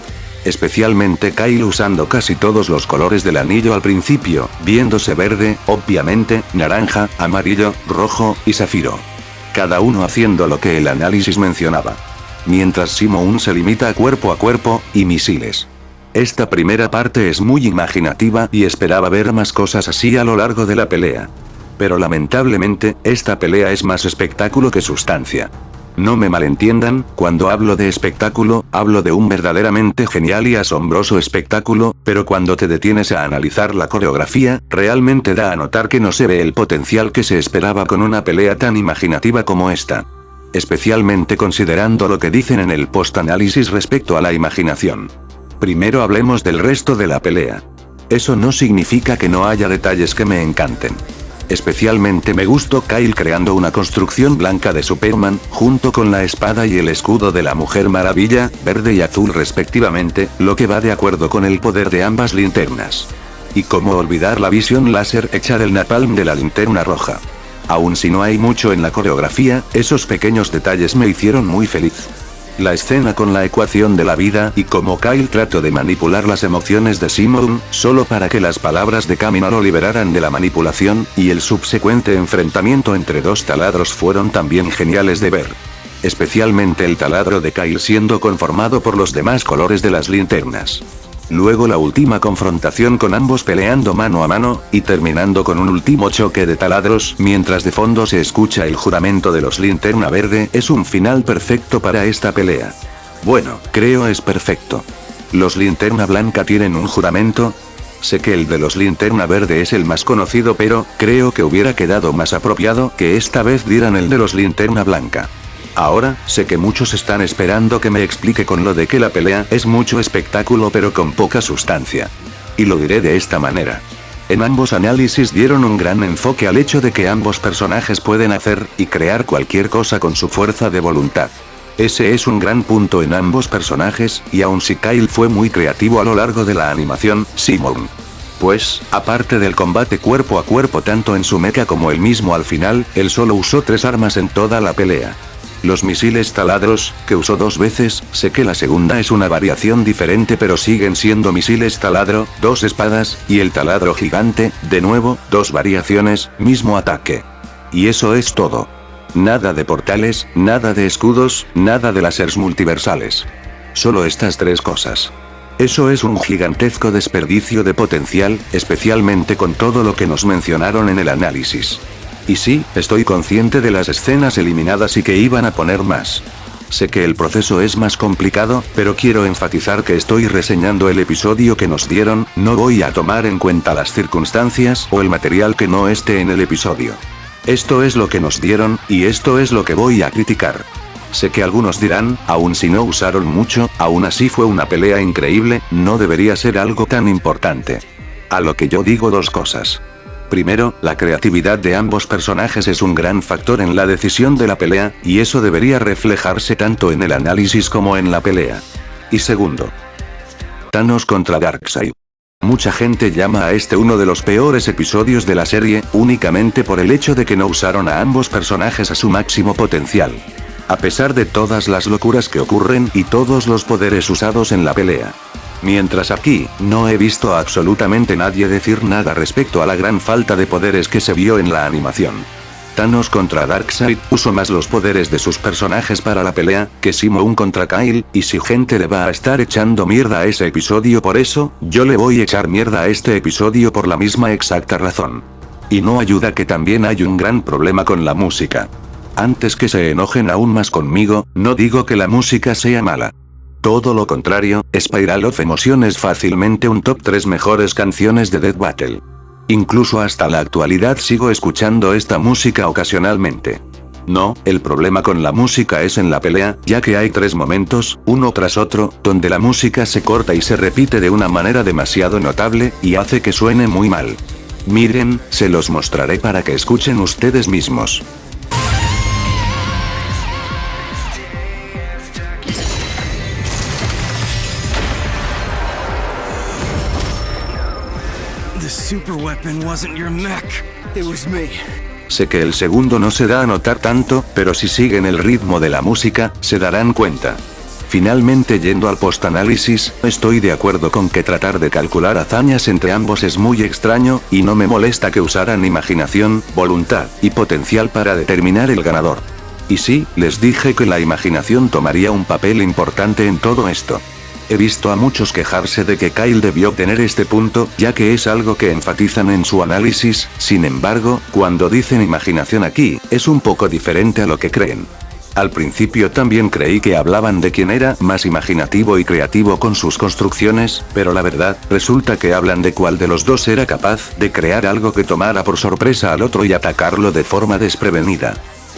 Especialmente Kyle usando casi todos los colores del anillo al principio, viéndose verde, obviamente, naranja, amarillo, rojo, y zafiro. Cada uno haciendo lo que el análisis mencionaba. Mientras Simon se limita a cuerpo y misiles. Esta primera parte es muy imaginativa y esperaba ver más cosas así a lo largo de la pelea. Pero lamentablemente, esta pelea es más espectáculo que sustancia. No me malentiendan, cuando hablo de espectáculo, hablo de un verdaderamente genial y asombroso espectáculo, pero cuando te detienes a analizar la coreografía, realmente da a notar que no se ve el potencial que se esperaba con una pelea tan imaginativa como esta. Especialmente considerando lo que dicen en el post-análisis respecto a la imaginación. Primero hablemos del resto de la pelea. Eso no significa que no haya detalles que me encanten. Especialmente me gustó Kyle creando una construcción blanca de Superman, junto con la espada y el escudo de la Mujer Maravilla, verde y azul respectivamente, lo que va de acuerdo con el poder de ambas linternas. Y cómo olvidar la visión láser hecha del napalm de la linterna roja. Aun si no hay mucho en la coreografía, esos pequeños detalles me hicieron muy feliz. La escena con la ecuación de la vida y cómo Kyle trató de manipular las emociones de Simon, solo para que las palabras de Kamina lo liberaran de la manipulación, y el subsecuente enfrentamiento entre dos taladros fueron también geniales de ver. Especialmente el taladro de Kyle siendo conformado por los demás colores de las linternas. Luego la última confrontación con ambos peleando mano a mano, y terminando con un último choque de taladros, mientras de fondo se escucha el juramento de los linterna verde, es un final perfecto para esta pelea. Bueno, creo es perfecto. ¿Los linterna blanca tienen un juramento? Sé que el de los linterna verde es el más conocido, pero creo que hubiera quedado más apropiado que esta vez dieran el de los linterna blanca. Ahora, sé que muchos están esperando que me explique con lo de que la pelea es mucho espectáculo pero con poca sustancia. Y lo diré de esta manera. En ambos análisis dieron un gran enfoque al hecho de que ambos personajes pueden hacer y crear cualquier cosa con su fuerza de voluntad. Ese es un gran punto en ambos personajes, y aun si Kyle fue muy creativo a lo largo de la animación, Simon. Pues, aparte del combate cuerpo a cuerpo tanto en su mecha como el mismo al final, él solo usó 3 armas en toda la pelea. Los misiles taladros, que usó 2 veces, sé que la segunda es una variación diferente pero siguen siendo misiles taladro, 2 espadas, y el taladro gigante, de nuevo, 2 variaciones, mismo ataque. Y eso es todo. Nada de portales, nada de escudos, nada de láseres multiversales. Solo estas 3 cosas. Eso es un gigantesco desperdicio de potencial, especialmente con todo lo que nos mencionaron en el análisis. Y sí, estoy consciente de las escenas eliminadas y que iban a poner más. Sé que el proceso es más complicado, pero quiero enfatizar que estoy reseñando el episodio que nos dieron, no voy a tomar en cuenta las circunstancias o el material que no esté en el episodio. Esto es lo que nos dieron, y esto es lo que voy a criticar. Sé que algunos dirán, aun si no usaron mucho, aún así fue una pelea increíble, no debería ser algo tan importante. A lo que yo digo dos cosas. Primero, la creatividad de ambos personajes es un gran factor en la decisión de la pelea, y eso debería reflejarse tanto en el análisis como en la pelea. Y segundo, Thanos contra Darkseid. Mucha gente llama a este uno de los peores episodios de la serie, únicamente por el hecho de que no usaron a ambos personajes a su máximo potencial. A pesar de todas las locuras que ocurren y todos los poderes usados en la pelea. Mientras aquí, no he visto a absolutamente nadie decir nada respecto a la gran falta de poderes que se vio en la animación. Thanos contra Darkseid usó más los poderes de sus personajes para la pelea, que Simon contra Kyle, y si gente le va a estar echando mierda a ese episodio por eso, yo le voy a echar mierda a este episodio por la misma exacta razón. Y no ayuda que también hay un gran problema con la música. Antes que se enojen aún más conmigo, no digo que la música sea mala. Todo lo contrario, Spiral of Emotion es fácilmente un top 3 mejores canciones de Death Battle. Incluso hasta la actualidad sigo escuchando esta música ocasionalmente. No, el problema con la música es en la pelea, ya que hay 3 momentos, uno tras otro, donde la música se corta y se repite de una manera demasiado notable, y hace que suene muy mal. Miren, se los mostraré para que escuchen ustedes mismos. Super weapon wasn't your mech. It was me. Sé que el segundo no se da a notar tanto, pero si siguen el ritmo de la música, se darán cuenta. Finalmente, yendo al post-análisis, estoy de acuerdo con que tratar de calcular hazañas entre ambos es muy extraño, y no me molesta que usaran imaginación, voluntad y potencial para determinar el ganador. Y sí, les dije que la imaginación tomaría un papel importante en todo esto. He visto a muchos quejarse de que Kyle debió obtener este punto, ya que es algo que enfatizan en su análisis, sin embargo, cuando dicen imaginación aquí, es un poco diferente a lo que creen. Al principio también creí que hablaban de quién era más imaginativo y creativo con sus construcciones, pero la verdad, resulta que hablan de cuál de los dos era capaz de crear algo que tomara por sorpresa al otro y atacarlo de forma desprevenida.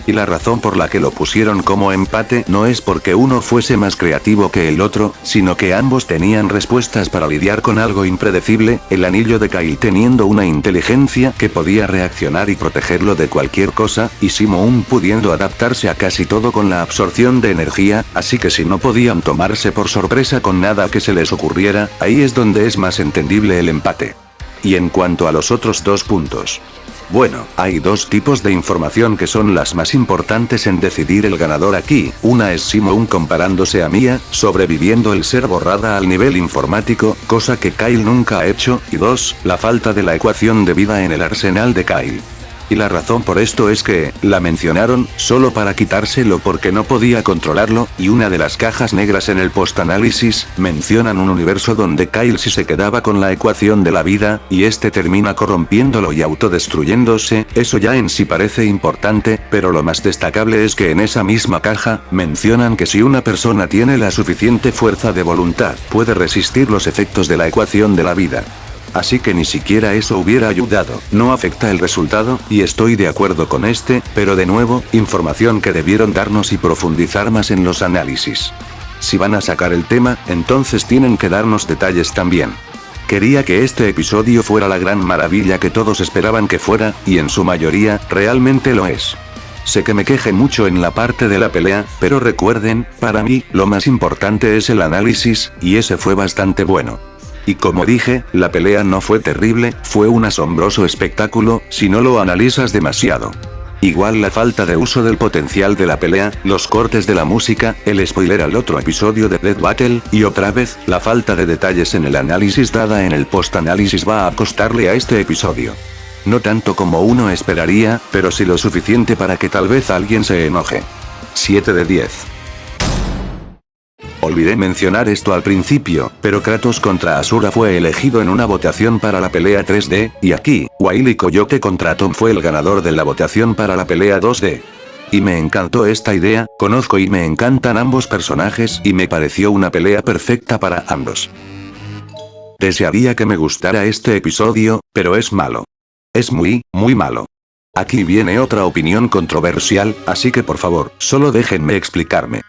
Y la razón por la que lo pusieron como empate no es porque uno fuese más creativo que el otro, sino que ambos tenían respuestas para lidiar con algo impredecible, el anillo de Kyle teniendo una inteligencia que podía reaccionar y protegerlo de cualquier cosa, y Simon pudiendo adaptarse a casi todo con la absorción de energía, así que si no podían tomarse por sorpresa con nada que se les ocurriera, ahí es donde es más entendible el empate. Y en cuanto a los otros 2 puntos. Bueno, hay 2 tipos de información que son las más importantes en decidir el ganador aquí, una es Simon comparándose a Mia, sobreviviendo el ser borrada al nivel informático, cosa que Kyle nunca ha hecho, y 2, la falta de la ecuación de vida en el arsenal de Kyle. Y la razón por esto es que, la mencionaron, solo para quitárselo porque no podía controlarlo, y una de las cajas negras en el post-análisis, mencionan un universo donde Kyle sí se quedaba con la ecuación de la vida, y este termina corrompiéndolo y autodestruyéndose, eso ya en sí parece importante, pero lo más destacable es que en esa misma caja, mencionan que si una persona tiene la suficiente fuerza de voluntad, puede resistir los efectos de la ecuación de la vida. Así que ni siquiera eso hubiera ayudado, no afecta el resultado, y estoy de acuerdo con pero de nuevo, información que debieron darnos y profundizar más en los análisis. Si van a sacar el tema, entonces tienen que darnos detalles también. Quería que este episodio fuera la gran maravilla que todos esperaban que fuera, y en su mayoría, realmente lo es. Sé que me queje mucho en la parte de la pelea, pero recuerden, para mí, lo más importante es el análisis, y ese fue bastante bueno. Y como dije, la pelea no fue terrible, fue un asombroso espectáculo, si no lo analizas demasiado. Igual la falta de uso del potencial de la pelea, los cortes de la música, el spoiler al otro episodio de Death Battle, y otra vez, la falta de detalles en el análisis dada en el post-análisis va a costarle a este episodio. No tanto como uno esperaría, pero sí lo suficiente para que tal vez alguien se enoje. 7 de 10. Olvidé mencionar esto al principio, pero Kratos contra Asura fue elegido en una votación para la pelea 3D, y aquí, Wile E. Coyote contra Tom fue el ganador de la votación para la pelea 2D. Y me encantó esta idea, conozco y me encantan ambos personajes y me pareció una pelea perfecta para ambos. Desearía que me gustara este episodio, pero es malo. Es muy malo. Aquí viene otra opinión controversial, así que por favor, solo déjenme explicarme.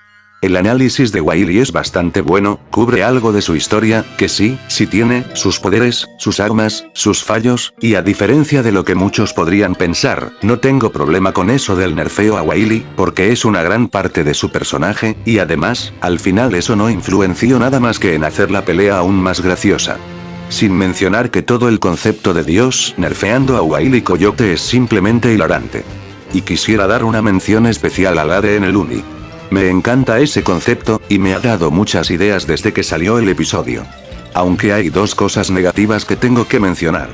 El análisis de Wiley es bastante bueno, cubre algo de su historia, que sí tiene, sus poderes, sus armas, sus fallos, y a diferencia de lo que muchos podrían pensar, no tengo problema con eso del nerfeo a Wiley, porque es una gran parte de su personaje, y además, al final eso no influenció nada más que en hacer la pelea aún más graciosa. Sin mencionar que todo el concepto de Dios nerfeando a Wile E. Coyote es simplemente hilarante. Y quisiera dar una mención especial al ADN Looney. Me encanta ese concepto, y me ha dado muchas ideas desde que salió el episodio. Aunque hay dos cosas negativas que tengo que mencionar.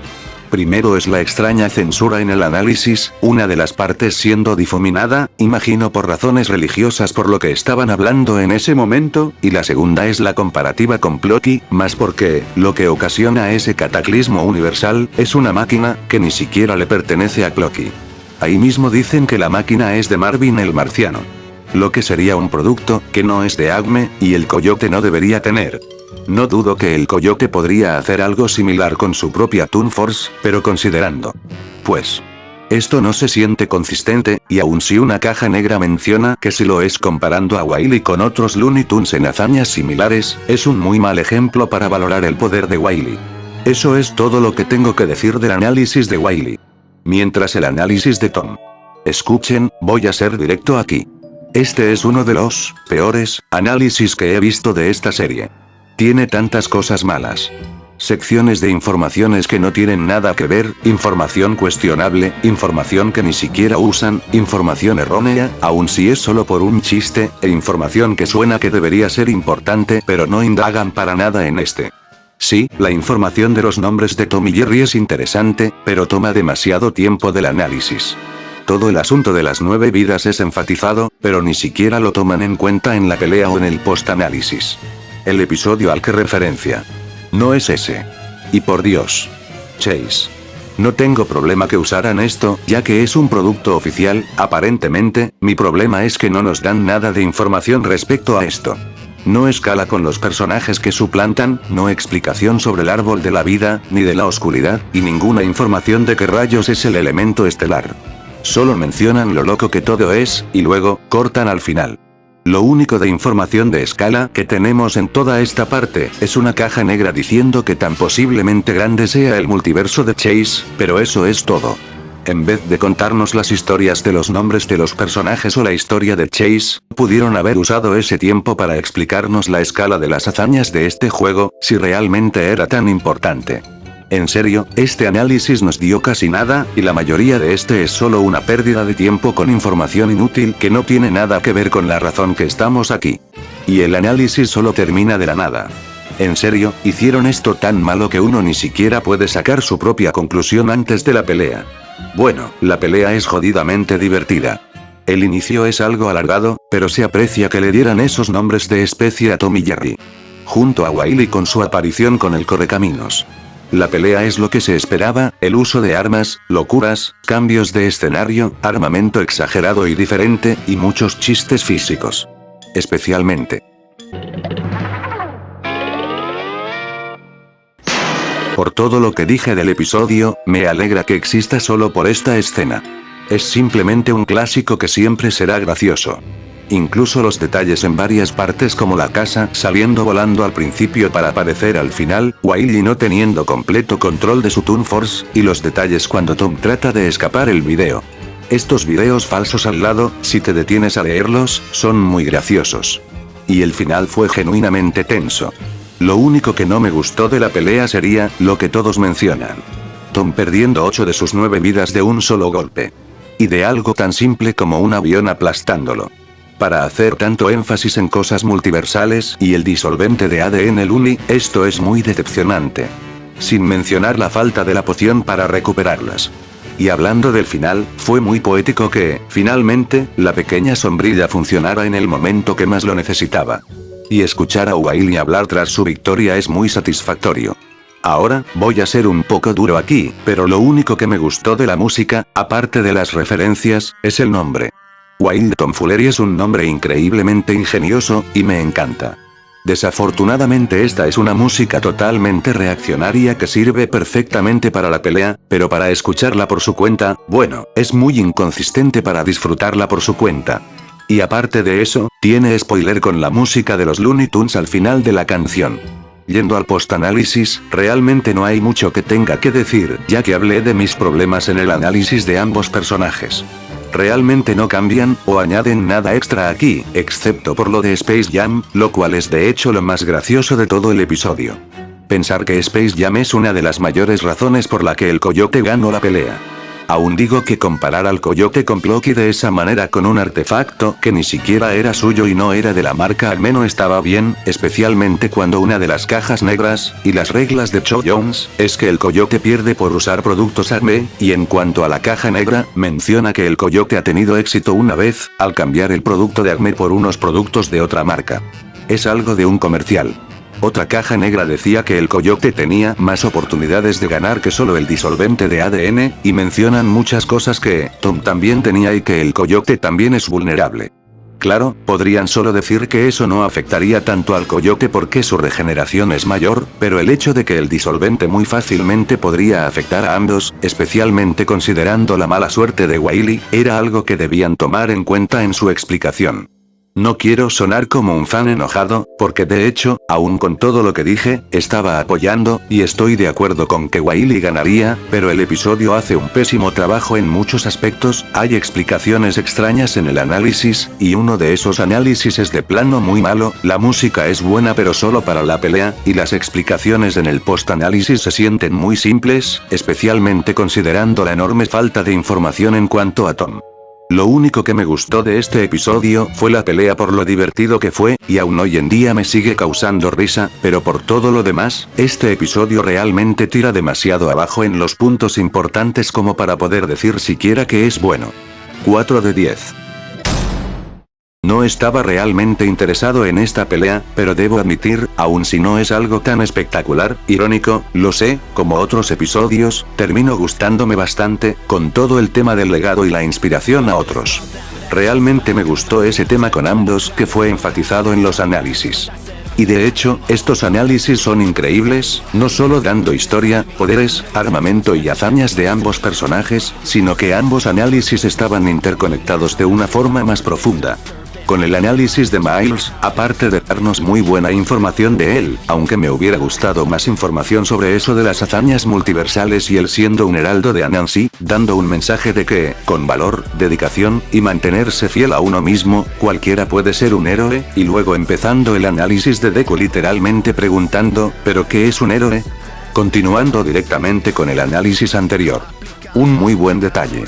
Primero es la extraña censura en el análisis, una de las partes siendo difuminada, imagino por razones religiosas por lo que estaban hablando en ese momento, y la segunda es la comparativa con Plocky, más porque, lo que ocasiona ese cataclismo universal, es una máquina, que ni siquiera le pertenece a Plocky. Ahí mismo dicen que la máquina es de Marvin el marciano. Lo que sería un producto, que no es de Acme, y el coyote no debería tener. No dudo que el coyote podría hacer algo similar con su propia Toon Force, pero considerando. Pues. Esto no se siente consistente, y aun si una caja negra menciona que si lo es comparando a Wiley con otros Looney Tunes en hazañas similares, es un muy mal ejemplo para valorar el poder de Wiley. Eso es todo lo que tengo que decir del análisis de Wiley. Mientras el análisis de Tom. Escuchen, voy a ser directo aquí. Este es uno de los peores análisis que he visto de esta serie. Tiene tantas cosas malas. Secciones de informaciones que no tienen nada que ver, información cuestionable, información que ni siquiera usan, información errónea, aun si es solo por un chiste, e información que suena que debería ser importante pero no indagan para nada en este. Sí, la información de los nombres de Tom y Jerry es interesante, pero toma demasiado tiempo del análisis. Todo el asunto de las 9 vidas es enfatizado, pero ni siquiera lo toman en cuenta en la pelea o en el post-análisis. El episodio al que referencia. No es ese. Y por Dios. Chase. No tengo problema que usaran esto, ya que es un producto oficial, aparentemente, mi problema es que no nos dan nada de información respecto a esto. No escala con los personajes que suplantan, no explicación sobre el árbol de la vida, ni de la oscuridad, y ninguna información de qué rayos es el elemento estelar. Solo mencionan lo loco que todo es, y luego, cortan al final. Lo único de información de escala que tenemos en toda esta parte, es una caja negra diciendo que tan posiblemente grande sea el multiverso de Chase, pero eso es todo. En vez de contarnos las historias de los nombres de los personajes o la historia de Chase, pudieron haber usado ese tiempo para explicarnos la escala de las hazañas de este juego, si realmente era tan importante. En serio, este análisis nos dio casi nada, y la mayoría de este es solo una pérdida de tiempo con información inútil que no tiene nada que ver con la razón que estamos aquí. Y el análisis solo termina de la nada. En serio, hicieron esto tan malo que uno ni siquiera puede sacar su propia conclusión antes de la pelea. Bueno, la pelea es jodidamente divertida. El inicio es algo alargado, pero se aprecia que le dieran esos nombres de especie a Tom y Jerry. Junto a Wiley con su aparición con el correcaminos. La pelea es lo que se esperaba, el uso de armas, locuras, cambios de escenario, armamento exagerado y diferente, y muchos chistes físicos. Especialmente. Por todo lo que dije del episodio, me alegra que exista solo por esta escena. Es simplemente un clásico que siempre será gracioso. Incluso los detalles en varias partes como la casa saliendo volando al principio para aparecer al final, Wiley no teniendo completo control de su Toon Force, y los detalles cuando Tom trata de escapar el video. Estos videos falsos al lado, si te detienes a leerlos, son muy graciosos. Y el final fue genuinamente tenso. Lo único que no me gustó de la pelea sería, lo que todos mencionan. Tom perdiendo 8 de sus 9 vidas de un solo golpe. Y de algo tan simple como un avión aplastándolo. Para hacer tanto énfasis en cosas multiversales y el disolvente de ADN Looney, esto es muy decepcionante. Sin mencionar la falta de la poción para recuperarlas. Y hablando del final, fue muy poético que, finalmente, la pequeña sombrilla funcionara en el momento que más lo necesitaba. Y escuchar a Wiley hablar tras su victoria es muy satisfactorio. Ahora, voy a ser un poco duro aquí, pero lo único que me gustó de la música, aparte de las referencias, es el nombre. Wild Tomfoolery es un nombre increíblemente ingenioso, y me encanta. Desafortunadamente esta es una música totalmente reaccionaria que sirve perfectamente para la pelea, pero para escucharla por su cuenta, bueno, es muy inconsistente para disfrutarla por su cuenta. Y aparte de eso, tiene spoiler con la música de los Looney Tunes al final de la canción. Yendo al post-análisis, realmente no hay mucho que tenga que decir, ya que hablé de mis problemas en el análisis de ambos personajes. Realmente no cambian, o añaden nada extra aquí, excepto por lo de Space Jam, lo cual es de hecho lo más gracioso de todo el episodio. Pensar que Space Jam es una de las mayores razones por la que el coyote ganó la pelea. Aún digo que comparar al coyote con Plucky de esa manera con un artefacto que ni siquiera era suyo y no era de la marca al menos estaba bien, especialmente cuando una de las cajas negras, y las reglas de Cho Jones, es que el coyote pierde por usar productos Acme, y en cuanto a la caja negra, menciona que el coyote ha tenido éxito una vez, al cambiar el producto de Acme por unos productos de otra marca. Es algo de un comercial. Otra caja negra decía que el coyote tenía más oportunidades de ganar que solo el disolvente de ADN, y mencionan muchas cosas que Tom también tenía y que el coyote también es vulnerable. Claro, podrían solo decir que eso no afectaría tanto al coyote porque su regeneración es mayor, pero el hecho de que el disolvente muy fácilmente podría afectar a ambos, especialmente considerando la mala suerte de Wiley, era algo que debían tomar en cuenta en su explicación. No quiero sonar como un fan enojado, porque de hecho, aún con todo lo que dije, estaba apoyando, y estoy de acuerdo con que Wiley ganaría, pero el episodio hace un pésimo trabajo en muchos aspectos, hay explicaciones extrañas en el análisis, y uno de esos análisis es de plano muy malo, la música es buena pero solo para la pelea, y las explicaciones en el post-análisis se sienten muy simples, especialmente considerando la enorme falta de información en cuanto a Tom. Lo único que me gustó de este episodio fue la pelea por lo divertido que fue, y aún hoy en día me sigue causando risa, pero por todo lo demás, este episodio realmente tira demasiado abajo en los puntos importantes como para poder decir siquiera que es bueno. 4 de 10. No estaba realmente interesado en esta pelea, pero debo admitir, aun si no es algo tan espectacular, irónico, lo sé, como otros episodios, terminó gustándome bastante, con todo el tema del legado y la inspiración a otros. Realmente me gustó ese tema con ambos que fue enfatizado en los análisis. Y de hecho, estos análisis son increíbles, no solo dando historia, poderes, armamento y hazañas de ambos personajes, sino que ambos análisis estaban interconectados de una forma más profunda. Con el análisis de Miles, aparte de darnos muy buena información de él, aunque me hubiera gustado más información sobre eso de las hazañas multiversales y él siendo un heraldo de Anansi, dando un mensaje de que, con valor, dedicación, y mantenerse fiel a uno mismo, cualquiera puede ser un héroe, y luego empezando el análisis de Deku literalmente preguntando, ¿pero qué es un héroe? Continuando directamente con el análisis anterior. Un muy buen detalle.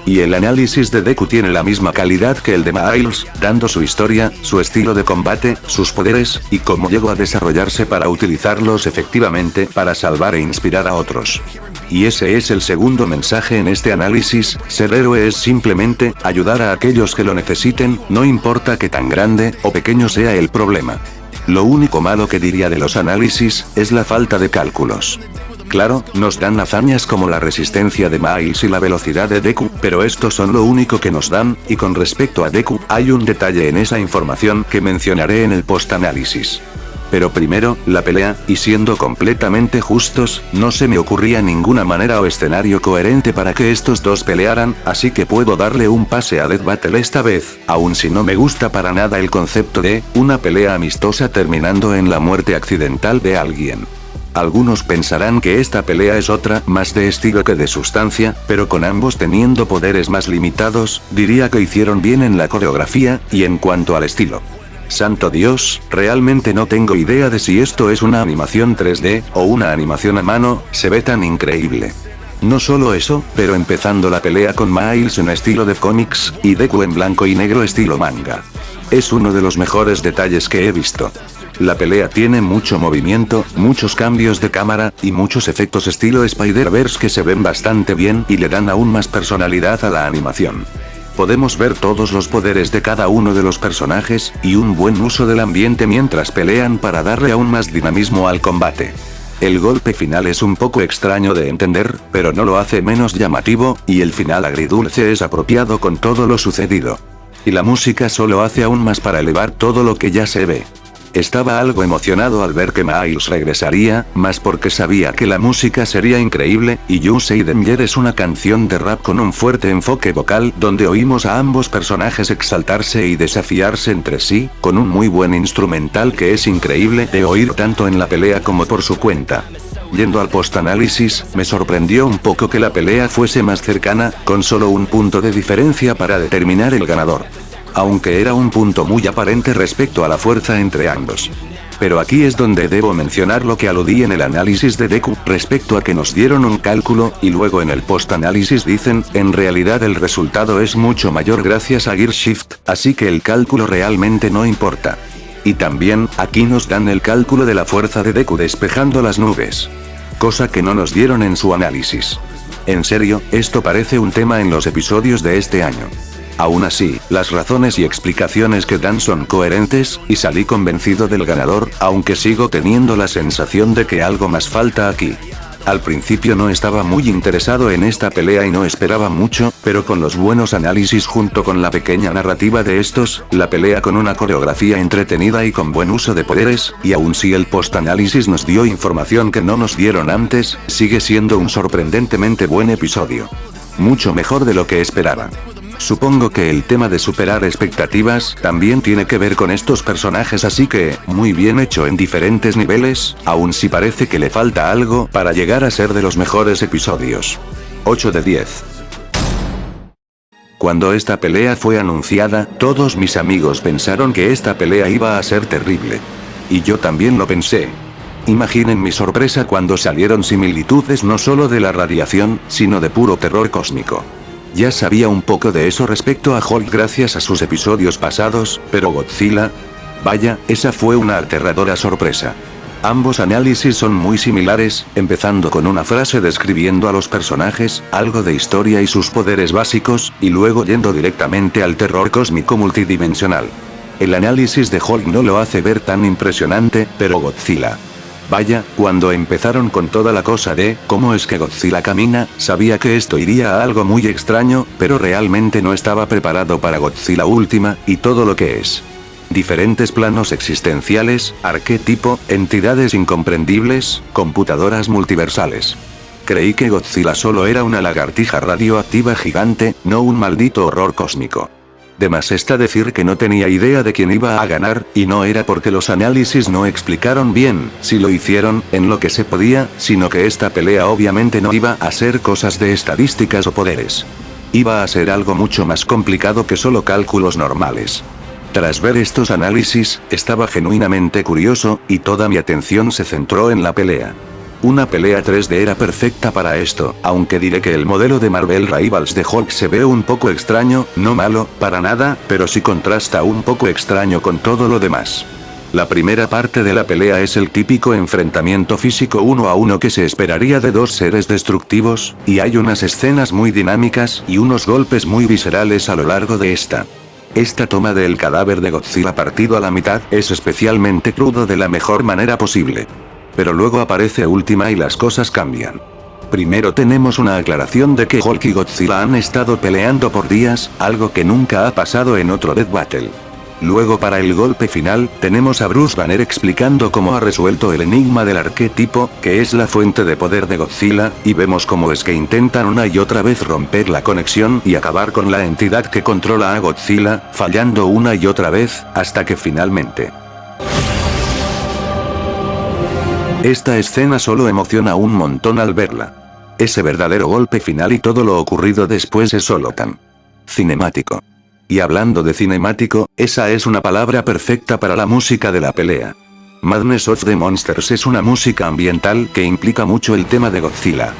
Y el análisis de Deku tiene la misma calidad que el de Miles, dando su historia, su estilo de combate, sus poderes, y cómo llegó a desarrollarse para utilizarlos efectivamente para salvar e inspirar a otros. Y ese es el segundo mensaje en este análisis, ser héroe es simplemente, ayudar a aquellos que lo necesiten, no importa qué tan grande o pequeño sea el problema. Lo único malo que diría de los análisis, es la falta de cálculos. Claro, nos dan hazañas como la resistencia de Miles y la velocidad de Deku, pero estos son lo único que nos dan, y con respecto a Deku, hay un detalle en esa información que mencionaré en el post-análisis. Pero primero, la pelea, y siendo completamente justos, no se me ocurría ninguna manera o escenario coherente para que estos dos pelearan, así que puedo darle un pase a Death Battle esta vez, aun si no me gusta para nada el concepto de una pelea amistosa terminando en la muerte accidental de alguien. Algunos pensarán que esta pelea es otra, más de estilo que de sustancia, pero con ambos teniendo poderes más limitados, diría que hicieron bien en la coreografía, y en cuanto al estilo. Santo Dios, realmente no tengo idea de si esto es una animación 3D, o una animación a mano, se ve tan increíble. No solo eso, pero empezando la pelea con Miles en estilo de cómics, y Deku en blanco y negro estilo manga. Es uno de los mejores detalles que he visto. La pelea tiene mucho movimiento, muchos cambios de cámara, y muchos efectos estilo Spider-Verse que se ven bastante bien y le dan aún más personalidad a la animación. Podemos ver todos los poderes de cada uno de los personajes, y un buen uso del ambiente mientras pelean para darle aún más dinamismo al combate. El golpe final es un poco extraño de entender, pero no lo hace menos llamativo, y el final agridulce es apropiado con todo lo sucedido. Y la música solo hace aún más para elevar todo lo que ya se ve. Estaba algo emocionado al ver que Miles regresaría, más porque sabía que la música sería increíble, y You Say Danger es una canción de rap con un fuerte enfoque vocal donde oímos a ambos personajes exaltarse y desafiarse entre sí, con un muy buen instrumental que es increíble de oír tanto en la pelea como por su cuenta. Yendo al post-análisis, me sorprendió un poco que la pelea fuese más cercana, con solo un punto de diferencia para determinar el ganador. Aunque era un punto muy aparente respecto a la fuerza entre ambos. Pero aquí es donde debo mencionar lo que aludí en el análisis de Deku, respecto a que nos dieron un cálculo, y luego en el post-análisis dicen, en realidad el resultado es mucho mayor gracias a Gear Shift, así que el cálculo realmente no importa. Y también, aquí nos dan el cálculo de la fuerza de Deku despejando las nubes. Cosa que no nos dieron en su análisis. En serio, esto parece un tema en los episodios de este año. Aún así, las razones y explicaciones que dan son coherentes, y salí convencido del ganador, aunque sigo teniendo la sensación de que algo más falta aquí. Al principio no estaba muy interesado en esta pelea y no esperaba mucho, pero con los buenos análisis junto con la pequeña narrativa de estos, la pelea con una coreografía entretenida y con buen uso de poderes, y aun si el post-análisis nos dio información que no nos dieron antes, sigue siendo un sorprendentemente buen episodio. Mucho mejor de lo que esperaba. Supongo que el tema de superar expectativas también tiene que ver con estos personajes, así que, muy bien hecho en diferentes niveles, aun si parece que le falta algo para llegar a ser de los mejores episodios. 8 de 10. Cuando esta pelea fue anunciada, todos mis amigos pensaron que esta pelea iba a ser terrible. Y yo también lo pensé. Imaginen mi sorpresa cuando salieron similitudes no solo de la radiación, sino de puro terror cósmico. Ya sabía un poco de eso respecto a Hulk gracias a sus episodios pasados, pero Godzilla... Vaya, esa fue una aterradora sorpresa. Ambos análisis son muy similares, empezando con una frase describiendo a los personajes, algo de historia y sus poderes básicos, y luego yendo directamente al terror cósmico multidimensional. El análisis de Hulk no lo hace ver tan impresionante, pero Godzilla... Vaya, cuando empezaron con toda la cosa de cómo es que Godzilla camina, sabía que esto iría a algo muy extraño, pero realmente no estaba preparado para Godzilla Última, y todo lo que es. Diferentes planos existenciales, arquetipo, entidades incomprendibles, computadoras multiversales. Creí que Godzilla solo era una lagartija radioactiva gigante, no un maldito horror cósmico. De más está decir que no tenía idea de quién iba a ganar, y no era porque los análisis no explicaron bien, si lo hicieron, en lo que se podía, sino que esta pelea obviamente no iba a ser cosas de estadísticas o poderes. Iba a ser algo mucho más complicado que solo cálculos normales. Tras ver estos análisis, estaba genuinamente curioso, y toda mi atención se centró en la pelea. Una pelea 3D era perfecta para esto, aunque diré que el modelo de Marvel Rivals de Hulk se ve un poco extraño, no malo, para nada, pero sí contrasta un poco extraño con todo lo demás. La primera parte de la pelea es el típico enfrentamiento físico 1 a 1 que se esperaría de dos seres destructivos, y hay unas escenas muy dinámicas y unos golpes muy viscerales a lo largo de esta. Esta toma del cadáver de Godzilla partido a la mitad es especialmente crudo de la mejor manera posible. Pero luego aparece Última y las cosas cambian. Primero tenemos una aclaración de que Hulk y Godzilla han estado peleando por días, algo que nunca ha pasado en otro Death Battle. Luego para el golpe final, tenemos a Bruce Banner explicando cómo ha resuelto el enigma del arquetipo, que es la fuente de poder de Godzilla, y vemos cómo es que intentan una y otra vez romper la conexión y acabar con la entidad que controla a Godzilla, fallando una y otra vez, hasta que finalmente... Esta escena solo emociona un montón al verla. Ese verdadero golpe final y todo lo ocurrido después es solo tan cinemático. Y hablando de cinemático, esa es una palabra perfecta para la música de la pelea. Madness of the Monsters es una música ambiental que implica mucho el tema de Godzilla.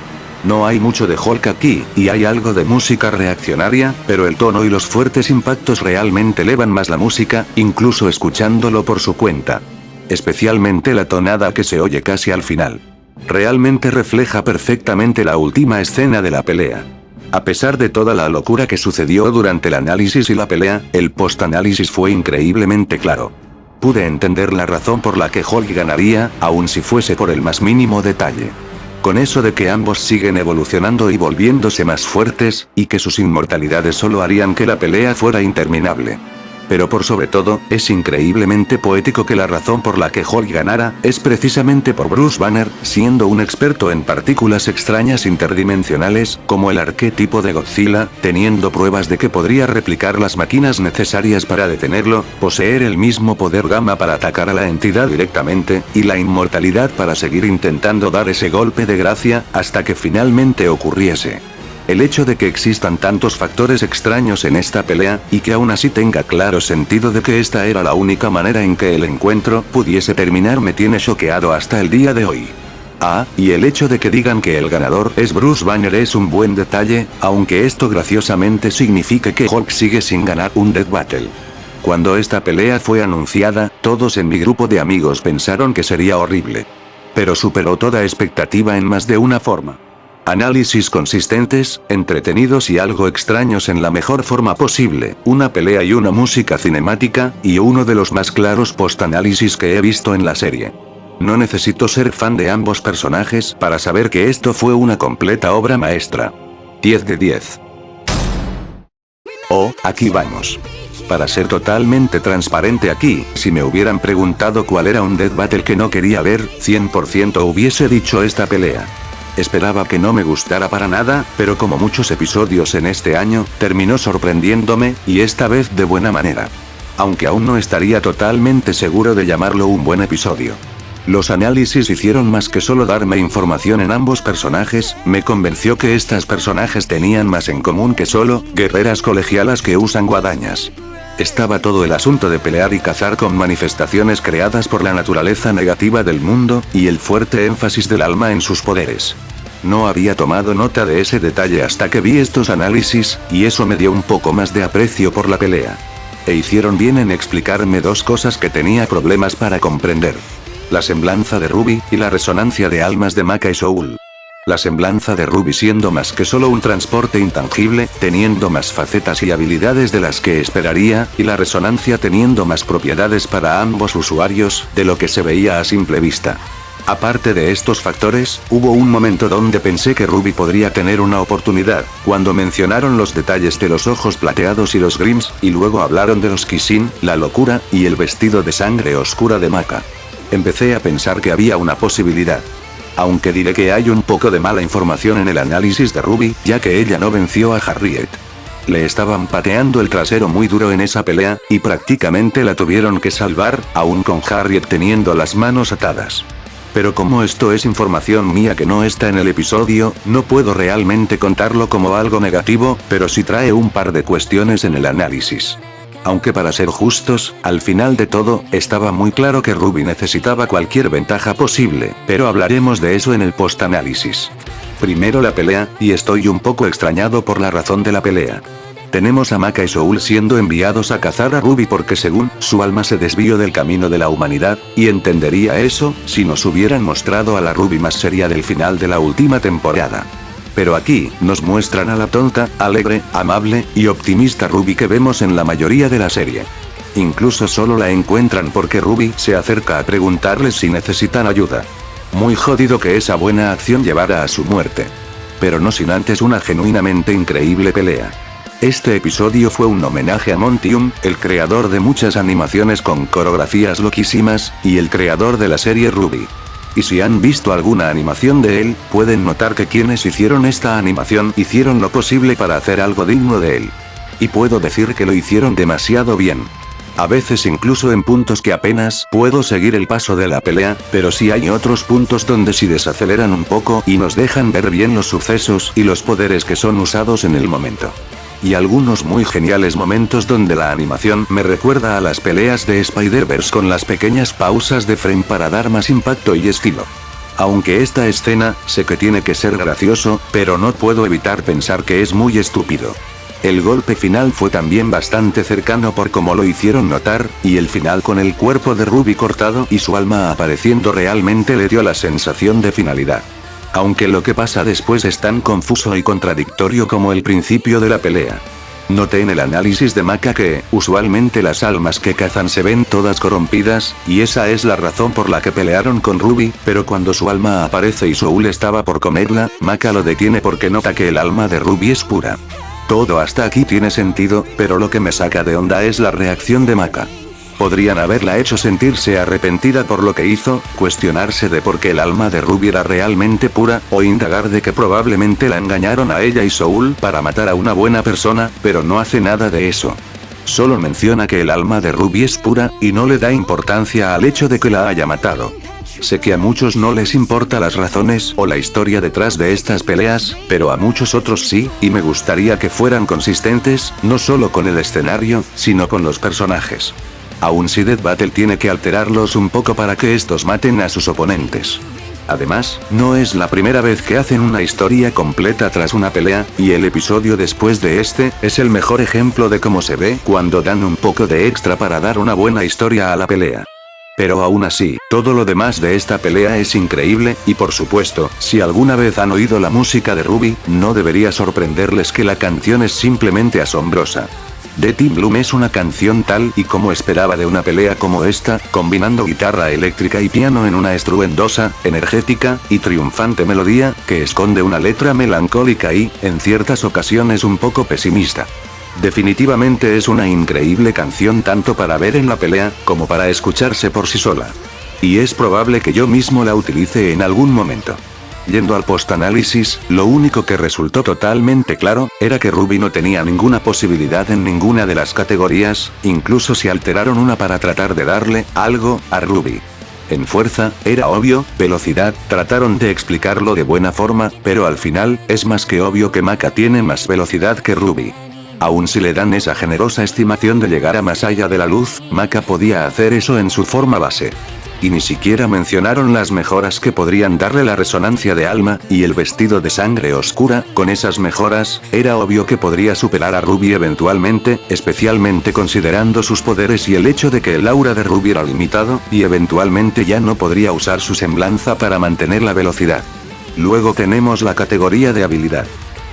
No hay mucho de Hulk aquí, y hay algo de música reaccionaria, pero el tono y los fuertes impactos realmente elevan más la música, incluso escuchándolo por su cuenta. Especialmente la tonada que se oye casi al final. Realmente refleja perfectamente la última escena de la pelea. A pesar de toda la locura que sucedió durante el análisis y la pelea, el post-análisis fue increíblemente claro. Pude entender la razón por la que Hulk ganaría, aun si fuese por el más mínimo detalle. Con eso de que ambos siguen evolucionando y volviéndose más fuertes, y que sus inmortalidades solo harían que la pelea fuera interminable. Pero por sobre todo, es increíblemente poético que la razón por la que Hulk ganara, es precisamente por Bruce Banner, siendo un experto en partículas extrañas interdimensionales, como el arquetipo de Godzilla, teniendo pruebas de que podría replicar las máquinas necesarias para detenerlo, poseer el mismo poder gamma para atacar a la entidad directamente, y la inmortalidad para seguir intentando dar ese golpe de gracia, hasta que finalmente ocurriese. El hecho de que existan tantos factores extraños en esta pelea, y que aún así tenga claro sentido de que esta era la única manera en que el encuentro pudiese terminar me tiene choqueado hasta el día de hoy. Y el hecho de que digan que el ganador es Bruce Banner es un buen detalle, aunque esto graciosamente significa que Hulk sigue sin ganar un Death Battle. Cuando esta pelea fue anunciada, todos en mi grupo de amigos pensaron que sería horrible. Pero superó toda expectativa en más de una forma. Análisis consistentes, entretenidos y algo extraños en la mejor forma posible, una pelea y una música cinemática, y uno de los más claros post-análisis que he visto en la serie. No necesito ser fan de ambos personajes para saber que esto fue una completa obra maestra. 10 de 10. Aquí vamos. Para ser totalmente transparente aquí, si me hubieran preguntado cuál era un Death Battle que no quería ver, 100% hubiese dicho esta pelea. Esperaba que no me gustara para nada, pero como muchos episodios en este año, terminó sorprendiéndome, y esta vez de buena manera. Aunque aún no estaría totalmente seguro de llamarlo un buen episodio. Los análisis hicieron más que solo darme información en ambos personajes, me convenció que estas personajes tenían más en común que solo guerreras colegialas que usan guadañas. Estaba todo el asunto de pelear y cazar con manifestaciones creadas por la naturaleza negativa del mundo, y el fuerte énfasis del alma en sus poderes. No había tomado nota de ese detalle hasta que vi estos análisis, y eso me dio un poco más de aprecio por la pelea. Hicieron bien en explicarme dos cosas que tenía problemas para comprender. La semblanza de Ruby, y la resonancia de almas de Maka y Soul. La semblanza de Ruby siendo más que solo un transporte intangible, teniendo más facetas y habilidades de las que esperaría, y la resonancia teniendo más propiedades para ambos usuarios, de lo que se veía a simple vista. Aparte de estos factores, hubo un momento donde pensé que Ruby podría tener una oportunidad, cuando mencionaron los detalles de los ojos plateados y los Grims, y luego hablaron de los Kishin, la locura, y el vestido de sangre oscura de Maka. Empecé a pensar que había una posibilidad. Aunque diré que hay un poco de mala información en el análisis de Ruby, ya que ella no venció a Harriet. Le estaban pateando el trasero muy duro en esa pelea, y prácticamente la tuvieron que salvar, aún con Harriet teniendo las manos atadas. Pero como esto es información mía que no está en el episodio, no puedo realmente contarlo como algo negativo, pero sí trae un par de cuestiones en el análisis. Aunque para ser justos, al final de todo, estaba muy claro que Ruby necesitaba cualquier ventaja posible, pero hablaremos de eso en el post-análisis. Primero la pelea, y estoy un poco extrañado por la razón de la pelea. Tenemos a Maka y Soul siendo enviados a cazar a Ruby porque según su alma se desvió del camino de la humanidad, y entendería eso, si nos hubieran mostrado a la Ruby más seria del final de la última temporada. Pero aquí, nos muestran a la tonta, alegre, amable, y optimista Ruby que vemos en la mayoría de la serie. Incluso solo la encuentran porque Ruby se acerca a preguntarles si necesitan ayuda. Muy jodido que esa buena acción llevara a su muerte. Pero no sin antes una genuinamente increíble pelea. Este episodio fue un homenaje a Montium, el creador de muchas animaciones con coreografías loquísimas, y el creador de la serie Ruby. Y si han visto alguna animación de él, pueden notar que quienes hicieron esta animación hicieron lo posible para hacer algo digno de él. Y puedo decir que lo hicieron demasiado bien. A veces incluso en puntos que apenas puedo seguir el paso de la pelea, pero sí hay otros puntos donde sí desaceleran un poco y nos dejan ver bien los sucesos y los poderes que son usados en el momento. Y algunos muy geniales momentos donde la animación me recuerda a las peleas de Spider-Verse con las pequeñas pausas de frame para dar más impacto y estilo. Aunque esta escena, sé que tiene que ser gracioso, pero no puedo evitar pensar que es muy estúpido. El golpe final fue también bastante cercano por cómo lo hicieron notar, y el final con el cuerpo de Ruby cortado y su alma apareciendo realmente le dio la sensación de finalidad. Aunque lo que pasa después es tan confuso y contradictorio como el principio de la pelea. Noté en el análisis de Maka que, usualmente las almas que cazan se ven todas corrompidas, y esa es la razón por la que pelearon con Ruby, pero cuando su alma aparece y Soul estaba por comerla, Maka lo detiene porque nota que el alma de Ruby es pura. Todo hasta aquí tiene sentido, pero lo que me saca de onda es la reacción de Maka. Podrían haberla hecho sentirse arrepentida por lo que hizo, cuestionarse de por qué el alma de Ruby era realmente pura, o indagar de que probablemente la engañaron a ella y Soul para matar a una buena persona, pero no hace nada de eso. Solo menciona que el alma de Ruby es pura, y no le da importancia al hecho de que la haya matado. Sé que a muchos no les importa las razones o la historia detrás de estas peleas, pero a muchos otros sí, y me gustaría que fueran consistentes, no solo con el escenario, sino con los personajes. Aun si Death Battle tiene que alterarlos un poco para que estos maten a sus oponentes. Además, no es la primera vez que hacen una historia completa tras una pelea, y el episodio después de este, es el mejor ejemplo de cómo se ve cuando dan un poco de extra para dar una buena historia a la pelea. Pero aún así, todo lo demás de esta pelea es increíble, y por supuesto, si alguna vez han oído la música de Ruby, no debería sorprenderles que la canción es simplemente asombrosa. The Team Bloom es una canción tal y como esperaba de una pelea como esta, combinando guitarra eléctrica y piano en una estruendosa, energética y triunfante melodía, que esconde una letra melancólica y, en ciertas ocasiones un poco pesimista. Definitivamente es una increíble canción tanto para ver en la pelea, como para escucharse por sí sola. Y es probable que yo mismo la utilice en algún momento. Yendo al post-análisis, lo único que resultó totalmente claro, era que Ruby no tenía ninguna posibilidad en ninguna de las categorías, incluso si alteraron una para tratar de darle algo a Ruby. En fuerza, era obvio, velocidad, trataron de explicarlo de buena forma, pero al final, es más que obvio que Maka tiene más velocidad que Ruby. Aun si le dan esa generosa estimación de llegar a más allá de la luz, Maka podía hacer eso en su forma base. Y ni siquiera mencionaron las mejoras que podrían darle la resonancia de alma, y el vestido de sangre oscura. Con esas mejoras, era obvio que podría superar a Ruby eventualmente, especialmente considerando sus poderes y el hecho de que el aura de Ruby era limitado, y eventualmente ya no podría usar su semblanza para mantener la velocidad. Luego tenemos la categoría de habilidad.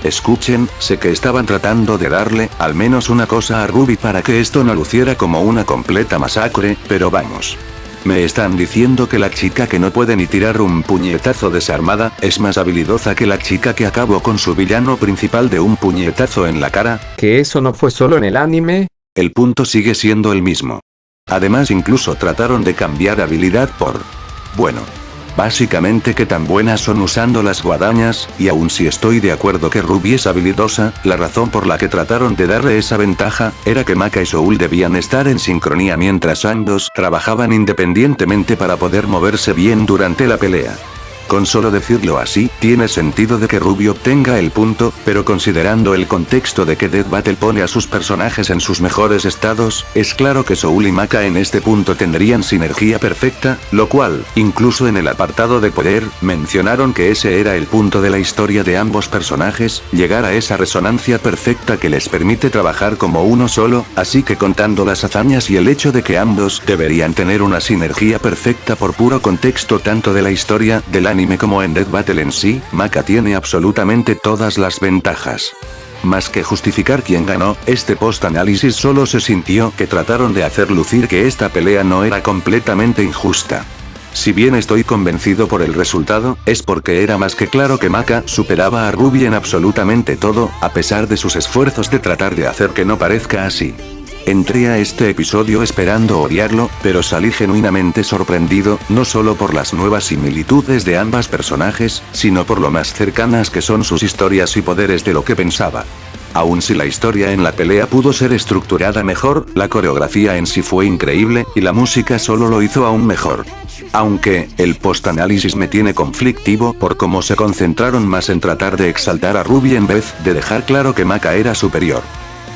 Escuchen, sé que estaban tratando de darle, al menos una cosa a Ruby para que esto no luciera como una completa masacre, pero vamos. ¿Me están diciendo que la chica que no puede ni tirar un puñetazo desarmada, es más habilidosa que la chica que acabó con su villano principal de un puñetazo en la cara? ¿Que eso no fue solo en el anime? El punto sigue siendo el mismo. Además incluso trataron de cambiar habilidad por... bueno. Básicamente que tan buenas son usando las guadañas, y aun si estoy de acuerdo que Ruby es habilidosa, la razón por la que trataron de darle esa ventaja, era que Maka y Soul debían estar en sincronía mientras ambos trabajaban independientemente para poder moverse bien durante la pelea. Con solo decirlo así, tiene sentido de que Ruby obtenga el punto, pero considerando el contexto de que Death Battle pone a sus personajes en sus mejores estados, es claro que Soul y Maka en este punto tendrían sinergia perfecta, lo cual, incluso en el apartado de poder, mencionaron que ese era el punto de la historia de ambos personajes, llegar a esa resonancia perfecta que les permite trabajar como uno solo, así que contando las hazañas y el hecho de que ambos deberían tener una sinergia perfecta por puro contexto tanto de la historia, del anime como en Death Battle en sí, Maka tiene absolutamente todas las ventajas. Más que justificar quién ganó, este post-análisis solo se sintió que trataron de hacer lucir que esta pelea no era completamente injusta. Si bien estoy convencido por el resultado, es porque era más que claro que Maka superaba a Ruby en absolutamente todo, a pesar de sus esfuerzos de tratar de hacer que no parezca así. Entré a este episodio esperando odiarlo, pero salí genuinamente sorprendido, no solo por las nuevas similitudes de ambas personajes, sino por lo más cercanas que son sus historias y poderes de lo que pensaba. Aun si la historia en la pelea pudo ser estructurada mejor, la coreografía en sí fue increíble, y la música solo lo hizo aún mejor. Aunque, el post-análisis me tiene conflictivo por cómo se concentraron más en tratar de exaltar a Ruby en vez de dejar claro que Maka era superior.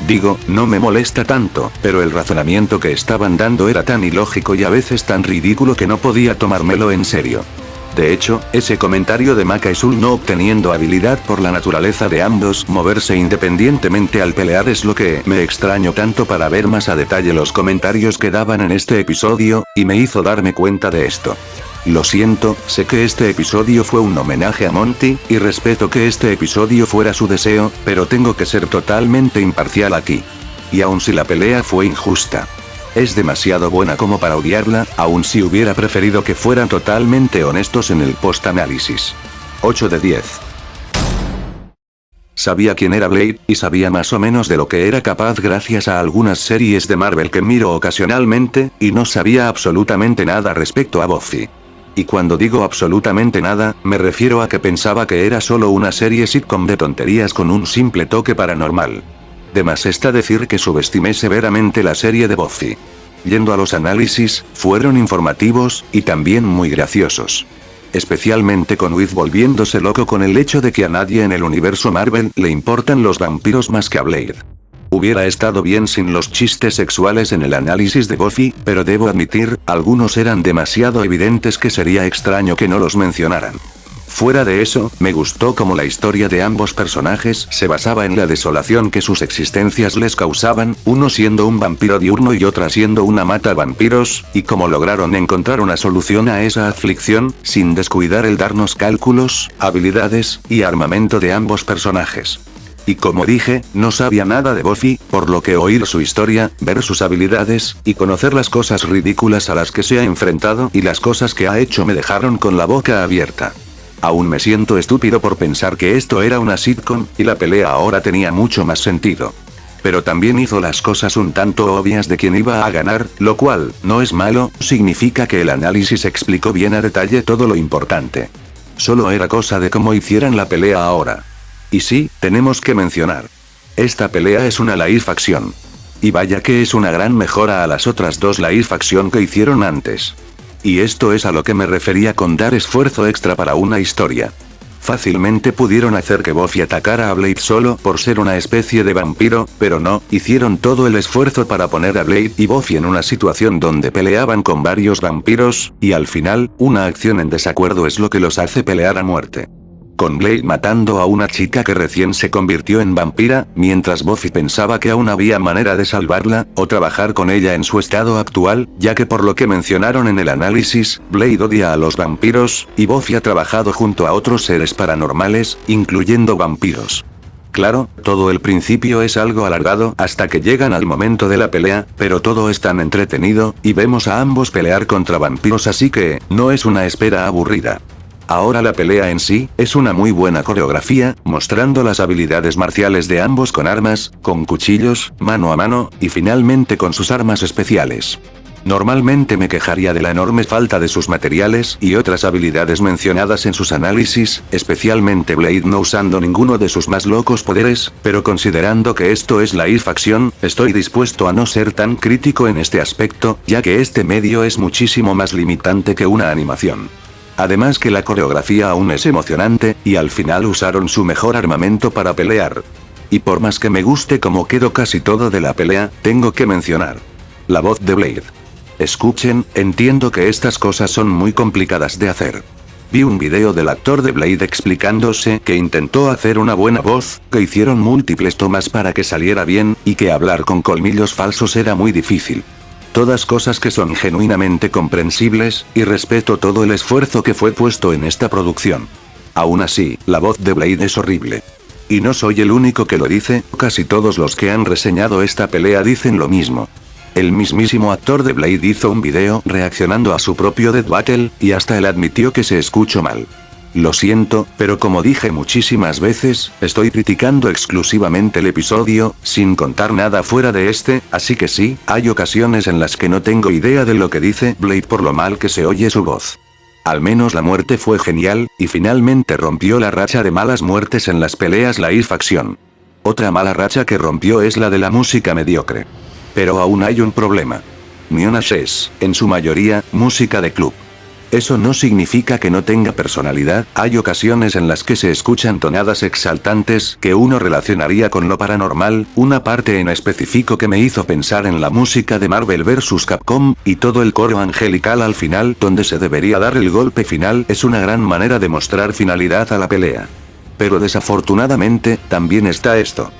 Digo, no me molesta tanto, pero el razonamiento que estaban dando era tan ilógico y a veces tan ridículo que no podía tomármelo en serio. De hecho, ese comentario de Maka y Soul no obteniendo habilidad por la naturaleza de ambos moverse independientemente al pelear es lo que me extraño tanto para ver más a detalle los comentarios que daban en este episodio, y me hizo darme cuenta de esto. Lo siento, sé que este episodio fue un homenaje a Monty, y respeto que este episodio fuera su deseo, pero tengo que ser totalmente imparcial aquí. Y aun si la pelea fue injusta, es demasiado buena como para odiarla, aun si hubiera preferido que fueran totalmente honestos en el post-análisis. 8 de 10. Sabía quién era Blade, y sabía más o menos de lo que era capaz gracias a algunas series de Marvel que miro ocasionalmente, y no sabía absolutamente nada respecto a Buffy. Y cuando digo absolutamente nada, me refiero a que pensaba que era solo una serie sitcom de tonterías con un simple toque paranormal. De más está decir que subestimé severamente la serie de Buffy. Yendo a los análisis, fueron informativos, y también muy graciosos. Especialmente con Wiz volviéndose loco con el hecho de que a nadie en el universo Marvel le importan los vampiros más que a Blade. Hubiera estado bien sin los chistes sexuales en el análisis de Buffy, pero debo admitir, algunos eran demasiado evidentes que sería extraño que no los mencionaran. Fuera de eso, me gustó cómo la historia de ambos personajes se basaba en la desolación que sus existencias les causaban, uno siendo un vampiro diurno y otra siendo una mata vampiros, y cómo lograron encontrar una solución a esa aflicción, sin descuidar el darnos cálculos, habilidades, y armamento de ambos personajes. Y como dije, no sabía nada de Buffy, por lo que oír su historia, ver sus habilidades, y conocer las cosas ridículas a las que se ha enfrentado y las cosas que ha hecho me dejaron con la boca abierta. Aún me siento estúpido por pensar que esto era una sitcom, y la pelea ahora tenía mucho más sentido. Pero también hizo las cosas un tanto obvias de quién iba a ganar, lo cual, no es malo, significa que el análisis explicó bien a detalle todo lo importante. Solo era cosa de cómo hicieran la pelea ahora. Y sí, tenemos que mencionar. Esta pelea es una live action. Y vaya que es una gran mejora a las otras dos live action que hicieron antes. Y esto es a lo que me refería con dar esfuerzo extra para una historia. Fácilmente pudieron hacer que Buffy atacara a Blade solo por ser una especie de vampiro, pero no, hicieron todo el esfuerzo para poner a Blade y Buffy en una situación donde peleaban con varios vampiros, y al final, una acción en desacuerdo es lo que los hace pelear a muerte. Con Blade matando a una chica que recién se convirtió en vampira, mientras Buffy pensaba que aún había manera de salvarla, o trabajar con ella en su estado actual, ya que por lo que mencionaron en el análisis, Blade odia a los vampiros, y Buffy ha trabajado junto a otros seres paranormales, incluyendo vampiros. Claro, todo el principio es algo alargado hasta que llegan al momento de la pelea, pero todo es tan entretenido, y vemos a ambos pelear contra vampiros así que, no es una espera aburrida. Ahora la pelea en sí, es una muy buena coreografía, mostrando las habilidades marciales de ambos con armas, con cuchillos, mano a mano, y finalmente con sus armas especiales. Normalmente me quejaría de la enorme falta de sus materiales y otras habilidades mencionadas en sus análisis, especialmente Blade no usando ninguno de sus más locos poderes, pero considerando que esto es live action, estoy dispuesto a no ser tan crítico en este aspecto, ya que este medio es muchísimo más limitante que una animación. Además que la coreografía aún es emocionante, y al final usaron su mejor armamento para pelear. Y por más que me guste cómo quedó casi todo de la pelea, tengo que mencionar la voz de Blade. Escuchen, entiendo que estas cosas son muy complicadas de hacer. Vi un video del actor de Blade explicándose que intentó hacer una buena voz, que hicieron múltiples tomas para que saliera bien, y que hablar con colmillos falsos era muy difícil. Todas cosas que son genuinamente comprensibles, y respeto todo el esfuerzo que fue puesto en esta producción. Aún así, la voz de Blade es horrible. Y no soy el único que lo dice, casi todos los que han reseñado esta pelea dicen lo mismo. El mismísimo actor de Blade hizo un video reaccionando a su propio Death Battle, y hasta él admitió que se escuchó mal. Lo siento, pero como dije muchísimas veces, estoy criticando exclusivamente el episodio, sin contar nada fuera de este, así que sí, hay ocasiones en las que no tengo idea de lo que dice Blade por lo mal que se oye su voz. Al menos la muerte fue genial, y finalmente rompió la racha de malas muertes en las peleas live action. Otra mala racha que rompió es la de la música mediocre. Pero aún hay un problema. Mionash es, en su mayoría, música de club. Eso no significa que no tenga personalidad, hay ocasiones en las que se escuchan tonadas exaltantes que uno relacionaría con lo paranormal, una parte en específico que me hizo pensar en la música de Marvel vs. Capcom, y todo el coro angelical al final donde se debería dar el golpe final es una gran manera de mostrar finalidad a la pelea. Pero desafortunadamente, también está esto.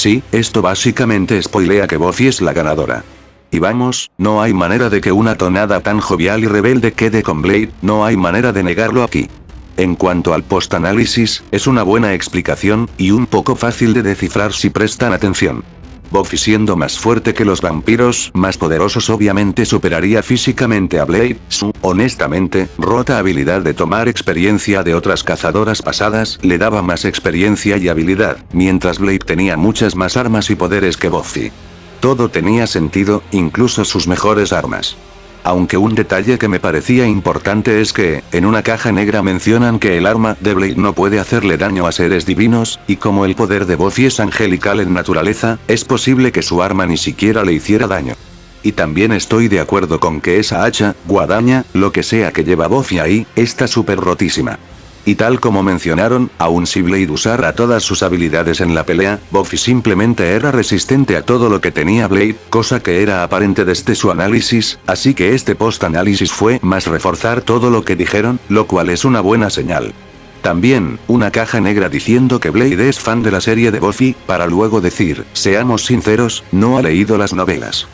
Sí, esto básicamente spoilea que Buffy es la ganadora. Y vamos, no hay manera de que una tonada tan jovial y rebelde quede con Blade, no hay manera de negarlo aquí. En cuanto al post-análisis, es una buena explicación, y un poco fácil de descifrar si prestan atención. Buffy siendo más fuerte que los vampiros, más poderosos obviamente superaría físicamente a Blade, su, honestamente, rota habilidad de tomar experiencia de otras cazadoras pasadas le daba más experiencia y habilidad, mientras Blade tenía muchas más armas y poderes que Buffy. Todo tenía sentido, incluso sus mejores armas. Aunque un detalle que me parecía importante es que, en una caja negra mencionan que el arma de Blade no puede hacerle daño a seres divinos, y como el poder de Buffy es angelical en naturaleza, es posible que su arma ni siquiera le hiciera daño. Y también estoy de acuerdo con que esa hacha, guadaña, lo que sea que lleva Buffy ahí, está súper rotísima. Y tal como mencionaron, aun si Blade usara todas sus habilidades en la pelea, Buffy simplemente era resistente a todo lo que tenía Blade, cosa que era aparente desde su análisis, así que este post-análisis fue más reforzar todo lo que dijeron, lo cual es una buena señal. También, una caja negra diciendo que Blade es fan de la serie de Buffy, para luego decir, seamos sinceros, no ha leído las novelas.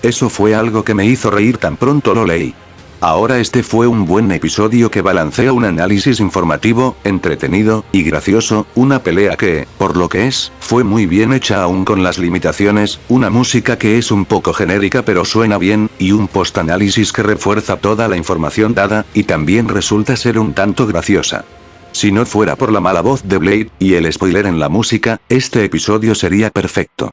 Eso fue algo que me hizo reír tan pronto lo leí. Ahora este fue un buen episodio que balancea un análisis informativo, entretenido, y gracioso, una pelea que, por lo que es, fue muy bien hecha aún con las limitaciones, una música que es un poco genérica pero suena bien, y un post-análisis que refuerza toda la información dada, y también resulta ser un tanto graciosa. Si no fuera por la mala voz de Blade, y el spoiler en la música, este episodio sería perfecto.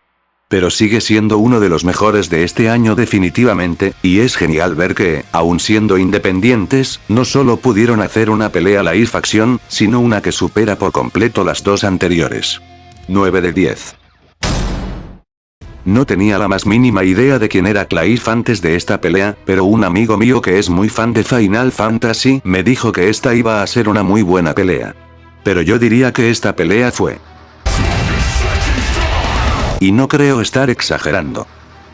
Pero sigue siendo uno de los mejores de este año definitivamente, y es genial ver que, aun siendo independientes, no solo pudieron hacer una pelea live action, sino una que supera por completo las dos anteriores. 9 de 10. No tenía la más mínima idea de quién era Clive antes de esta pelea, pero un amigo mío que es muy fan de Final Fantasy me dijo que esta iba a ser una muy buena pelea. Pero yo diría que esta pelea fue... Y no creo estar exagerando.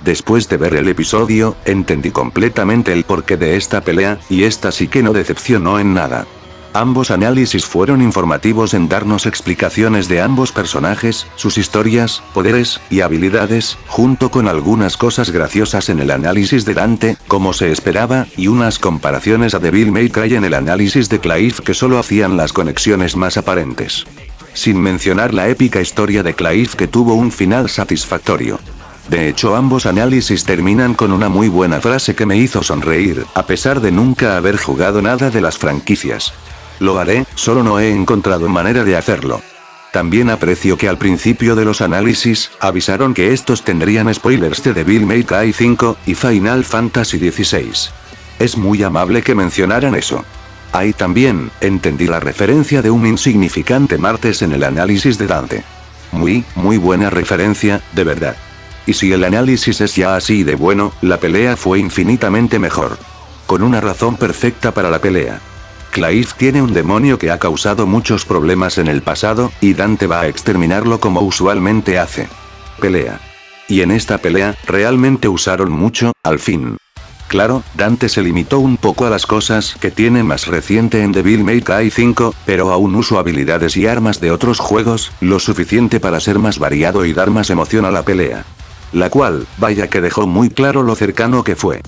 Después de ver el episodio, entendí completamente el porqué de esta pelea, y esta sí que no decepcionó en nada. Ambos análisis fueron informativos en darnos explicaciones de ambos personajes, sus historias, poderes, y habilidades, junto con algunas cosas graciosas en el análisis de Dante, como se esperaba, y unas comparaciones a Devil May Cry en el análisis de Clive que solo hacían las conexiones más aparentes. Sin mencionar la épica historia de Clive que tuvo un final satisfactorio. De hecho ambos análisis terminan con una muy buena frase que me hizo sonreír, a pesar de nunca haber jugado nada de las franquicias. Lo haré, solo no he encontrado manera de hacerlo. También aprecio que al principio de los análisis, avisaron que estos tendrían spoilers de Devil May Cry 5, y Final Fantasy XVI. Es muy amable que mencionaran eso. Ahí también, entendí la referencia de un insignificante martes en el análisis de Dante. Muy buena referencia, de verdad. Y si el análisis es ya así de bueno, la pelea fue infinitamente mejor. Con una razón perfecta para la pelea. Clive tiene un demonio que ha causado muchos problemas en el pasado, y Dante va a exterminarlo como usualmente hace. Pelea. Y en esta pelea, realmente usaron mucho, al fin. Claro, Dante se limitó un poco a las cosas que tiene más reciente en Devil May Cry 5, pero aún usó habilidades y armas de otros juegos, lo suficiente para ser más variado y dar más emoción a la pelea. La cual, vaya que dejó muy claro lo cercano que fue.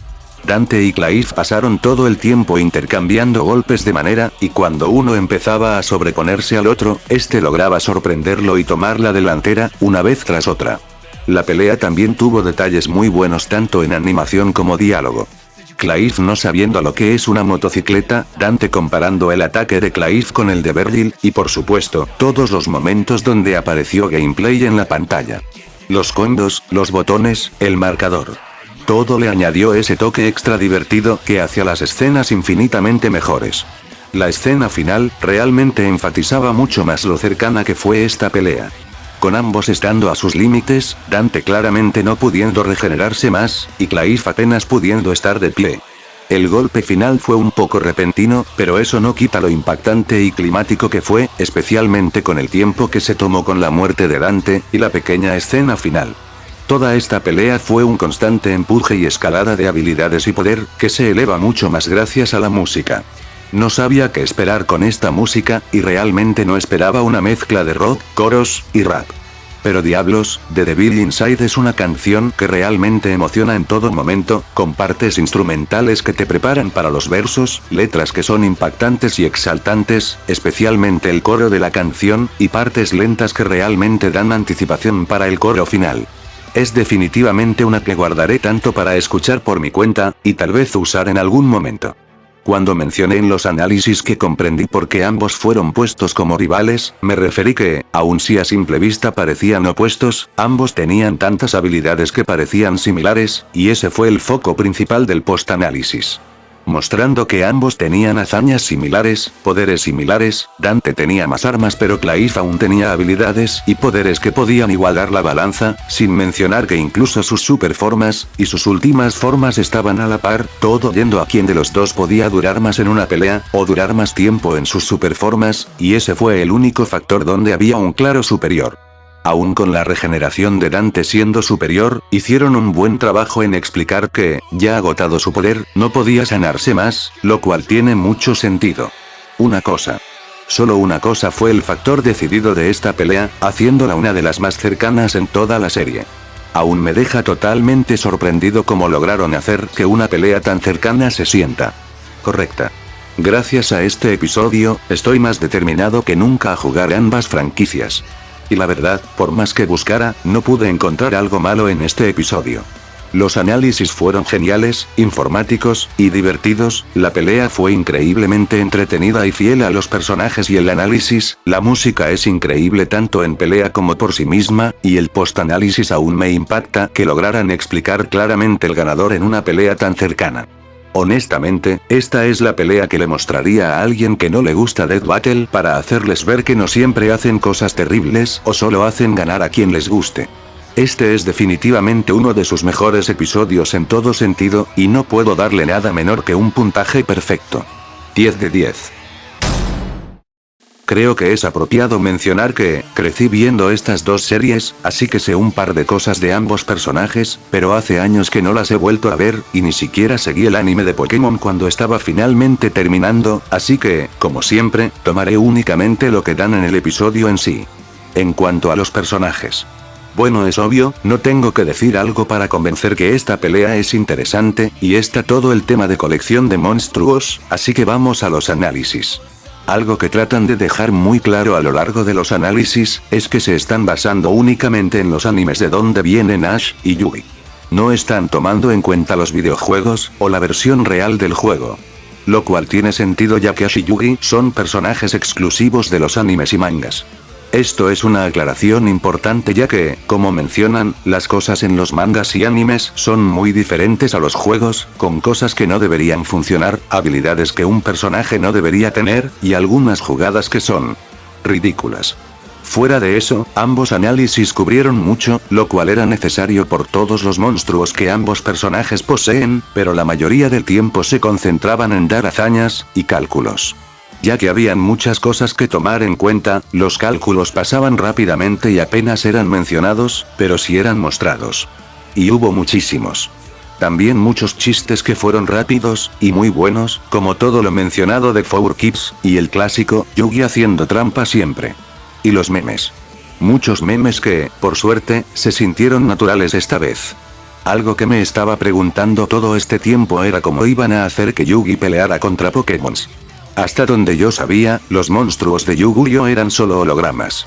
Dante y Clive pasaron todo el tiempo intercambiando golpes de manera, y cuando uno empezaba a sobreponerse al otro, este lograba sorprenderlo y tomar la delantera, una vez tras otra. La pelea también tuvo detalles muy buenos tanto en animación como diálogo. Clive no sabiendo lo que es una motocicleta, Dante comparando el ataque de Clive con el de Beryl, y por supuesto, todos los momentos donde apareció gameplay en la pantalla. Los combos, los botones, el marcador. Todo le añadió ese toque extra divertido que hacía las escenas infinitamente mejores. La escena final, realmente enfatizaba mucho más lo cercana que fue esta pelea. Con ambos estando a sus límites, Dante claramente no pudiendo regenerarse más, y Clive apenas pudiendo estar de pie. El golpe final fue un poco repentino, pero eso no quita lo impactante y climático que fue, especialmente con el tiempo que se tomó con la muerte de Dante, y la pequeña escena final. Toda esta pelea fue un constante empuje y escalada de habilidades y poder, que se eleva mucho más gracias a la música. No sabía qué esperar con esta música, y realmente no esperaba una mezcla de rock, coros, y rap. Pero diablos, The Devil Inside es una canción que realmente emociona en todo momento, con partes instrumentales que te preparan para los versos, letras que son impactantes y exaltantes, especialmente el coro de la canción, y partes lentas que realmente dan anticipación para el coro final. Es definitivamente una que guardaré tanto para escuchar por mi cuenta, y tal vez usar en algún momento. Cuando mencioné en los análisis que comprendí por qué ambos fueron puestos como rivales, me referí que, aun si a simple vista parecían opuestos, ambos tenían tantas habilidades que parecían similares, y ese fue el foco principal del post-análisis. Mostrando que ambos tenían hazañas similares, poderes similares, Dante tenía más armas pero Clive aún tenía habilidades y poderes que podían igualar la balanza, sin mencionar que incluso sus superformas, y sus últimas formas estaban a la par, todo yendo a quién de los dos podía durar más en una pelea, o durar más tiempo en sus superformas, y ese fue el único factor donde había un claro superior. Aún con la regeneración de Dante siendo superior, hicieron un buen trabajo en explicar que, ya agotado su poder, no podía sanarse más, lo cual tiene mucho sentido. Solo una cosa fue el factor decidido de esta pelea, haciéndola una de las más cercanas en toda la serie. Aún me deja totalmente sorprendido cómo lograron hacer que una pelea tan cercana se sienta correcta. Gracias a este episodio, estoy más determinado que nunca a jugar ambas franquicias. Y la verdad, por más que buscara, no pude encontrar algo malo en este episodio. Los análisis fueron geniales, informáticos, y divertidos, la pelea fue increíblemente entretenida y fiel a los personajes y el análisis, la música es increíble tanto en pelea como por sí misma, y el post-análisis aún me impacta que lograran explicar claramente el ganador en una pelea tan cercana. Honestamente, esta es la pelea que le mostraría a alguien que no le gusta Death Battle para hacerles ver que no siempre hacen cosas terribles o solo hacen ganar a quien les guste. Este es definitivamente uno de sus mejores episodios en todo sentido, y no puedo darle nada menor que un puntaje perfecto. 10 de 10. Creo que es apropiado mencionar que, crecí viendo estas dos series, así que sé un par de cosas de ambos personajes, pero hace años que no las he vuelto a ver, y ni siquiera seguí el anime de Pokémon cuando estaba finalmente terminando, así que, como siempre, tomaré únicamente lo que dan en el episodio en sí. En cuanto a los personajes. Bueno, es obvio, no tengo que decir algo para convencer que esta pelea es interesante, y está todo el tema de colección de monstruos, así que vamos a los análisis. Algo que tratan de dejar muy claro a lo largo de los análisis, es que se están basando únicamente en los animes de donde vienen Ash y Yugi. No están tomando en cuenta los videojuegos, o la versión real del juego. Lo cual tiene sentido ya que Ash y Yugi son personajes exclusivos de los animes y mangas. Esto es una aclaración importante ya que, como mencionan, las cosas en los mangas y animes son muy diferentes a los juegos, con cosas que no deberían funcionar, habilidades que un personaje no debería tener, y algunas jugadas que son ridículas. Fuera de eso, ambos análisis cubrieron mucho, lo cual era necesario por todos los monstruos que ambos personajes poseen, pero la mayoría del tiempo se concentraban en dar hazañas y cálculos. Ya que habían muchas cosas que tomar en cuenta, los cálculos pasaban rápidamente y apenas eran mencionados, pero sí eran mostrados. Y hubo muchísimos. También muchos chistes que fueron rápidos, y muy buenos, como todo lo mencionado de Four Kids, y el clásico, Yugi haciendo trampa siempre. Y los memes. Muchos memes que, por suerte, se sintieron naturales esta vez. Algo que me estaba preguntando todo este tiempo era cómo iban a hacer que Yugi peleara contra Pokémon. Hasta donde yo sabía, los monstruos de Yu-Gi-Oh eran solo hologramas.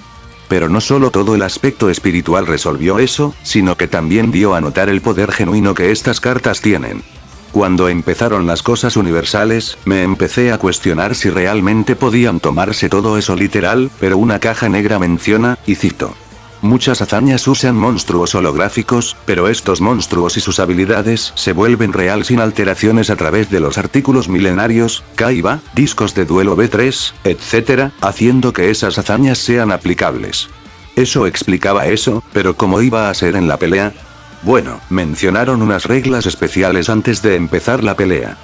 Pero no solo todo el aspecto espiritual resolvió eso, sino que también dio a notar el poder genuino que estas cartas tienen. Cuando empezaron las cosas universales, me empecé a cuestionar si realmente podían tomarse todo eso literal, pero una caja negra menciona, y cito: muchas hazañas usan monstruos holográficos, pero estos monstruos y sus habilidades se vuelven real sin alteraciones a través de los artículos milenarios, Kaiba, discos de duelo B3, etc., haciendo que esas hazañas sean aplicables. Eso explicaba eso, pero ¿cómo iba a ser en la pelea? Bueno, mencionaron unas reglas especiales antes de empezar la pelea.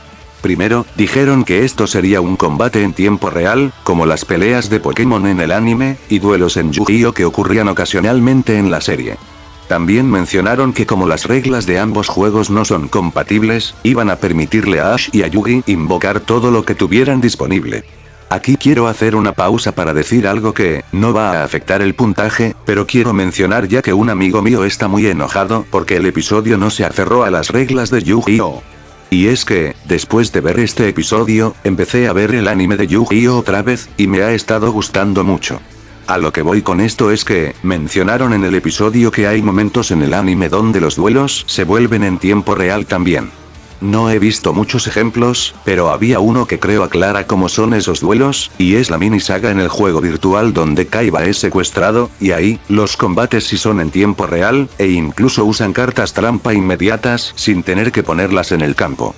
Primero, dijeron que esto sería un combate en tiempo real, como las peleas de Pokémon en el anime, y duelos en Yu-Gi-Oh que ocurrían ocasionalmente en la serie. También mencionaron que como las reglas de ambos juegos no son compatibles, iban a permitirle a Ash y a Yugi invocar todo lo que tuvieran disponible. Aquí quiero hacer una pausa para decir algo que no va a afectar el puntaje, pero quiero mencionar ya que un amigo mío está muy enojado porque el episodio no se aferró a las reglas de Yu-Gi-Oh! Y es que, después de ver este episodio, empecé a ver el anime de Yu-Gi-Oh! Otra vez, y me ha estado gustando mucho. A lo que voy con esto es que, mencionaron en el episodio que hay momentos en el anime donde los duelos se vuelven en tiempo real también. No he visto muchos ejemplos, pero había uno que creo aclara cómo son esos duelos, y es la mini saga en el juego virtual donde Kaiba es secuestrado, y ahí, los combates sí son en tiempo real, e incluso usan cartas trampa inmediatas sin tener que ponerlas en el campo.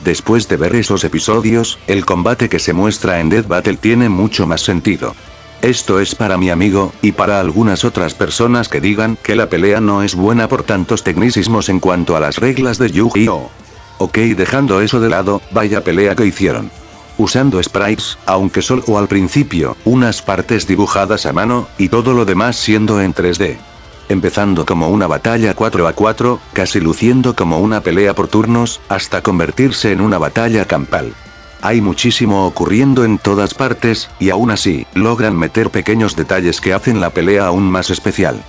Después de ver esos episodios, el combate que se muestra en Death Battle tiene mucho más sentido. Esto es para mi amigo, y para algunas otras personas que digan que la pelea no es buena por tantos tecnicismos en cuanto a las reglas de Yu-Gi-Oh! Ok, dejando eso de lado, vaya pelea que hicieron. Usando sprites, aunque solo al principio, unas partes dibujadas a mano, y todo lo demás siendo en 3D. Empezando como una batalla 4-4, casi luciendo como una pelea por turnos, hasta convertirse en una batalla campal. Hay muchísimo ocurriendo en todas partes, y aún así, logran meter pequeños detalles que hacen la pelea aún más especial.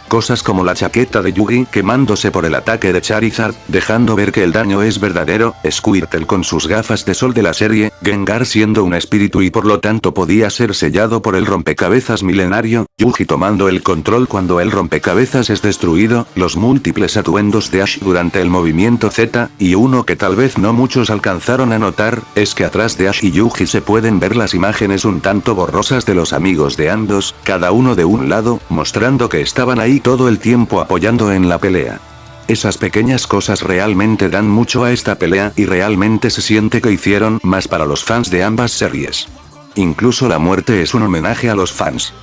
Cosas como la chaqueta de Yugi quemándose por el ataque de Charizard, dejando ver que el daño es verdadero, Squirtle con sus gafas de sol de la serie, Gengar siendo un espíritu y por lo tanto podía ser sellado por el rompecabezas milenario, Yugi tomando el control cuando el rompecabezas es destruido, los múltiples atuendos de Ash durante el movimiento Z, y uno que tal vez no muchos alcanzaron a notar, es que atrás de Ash y Yugi se pueden ver las imágenes un tanto borrosas de los amigos de ambos, cada uno de un lado, mostrando que estaban ahí todo el tiempo apoyando en la pelea. Esas pequeñas cosas realmente dan mucho a esta pelea y realmente se siente que hicieron más para los fans de ambas series. Incluso la muerte es un homenaje a los fans.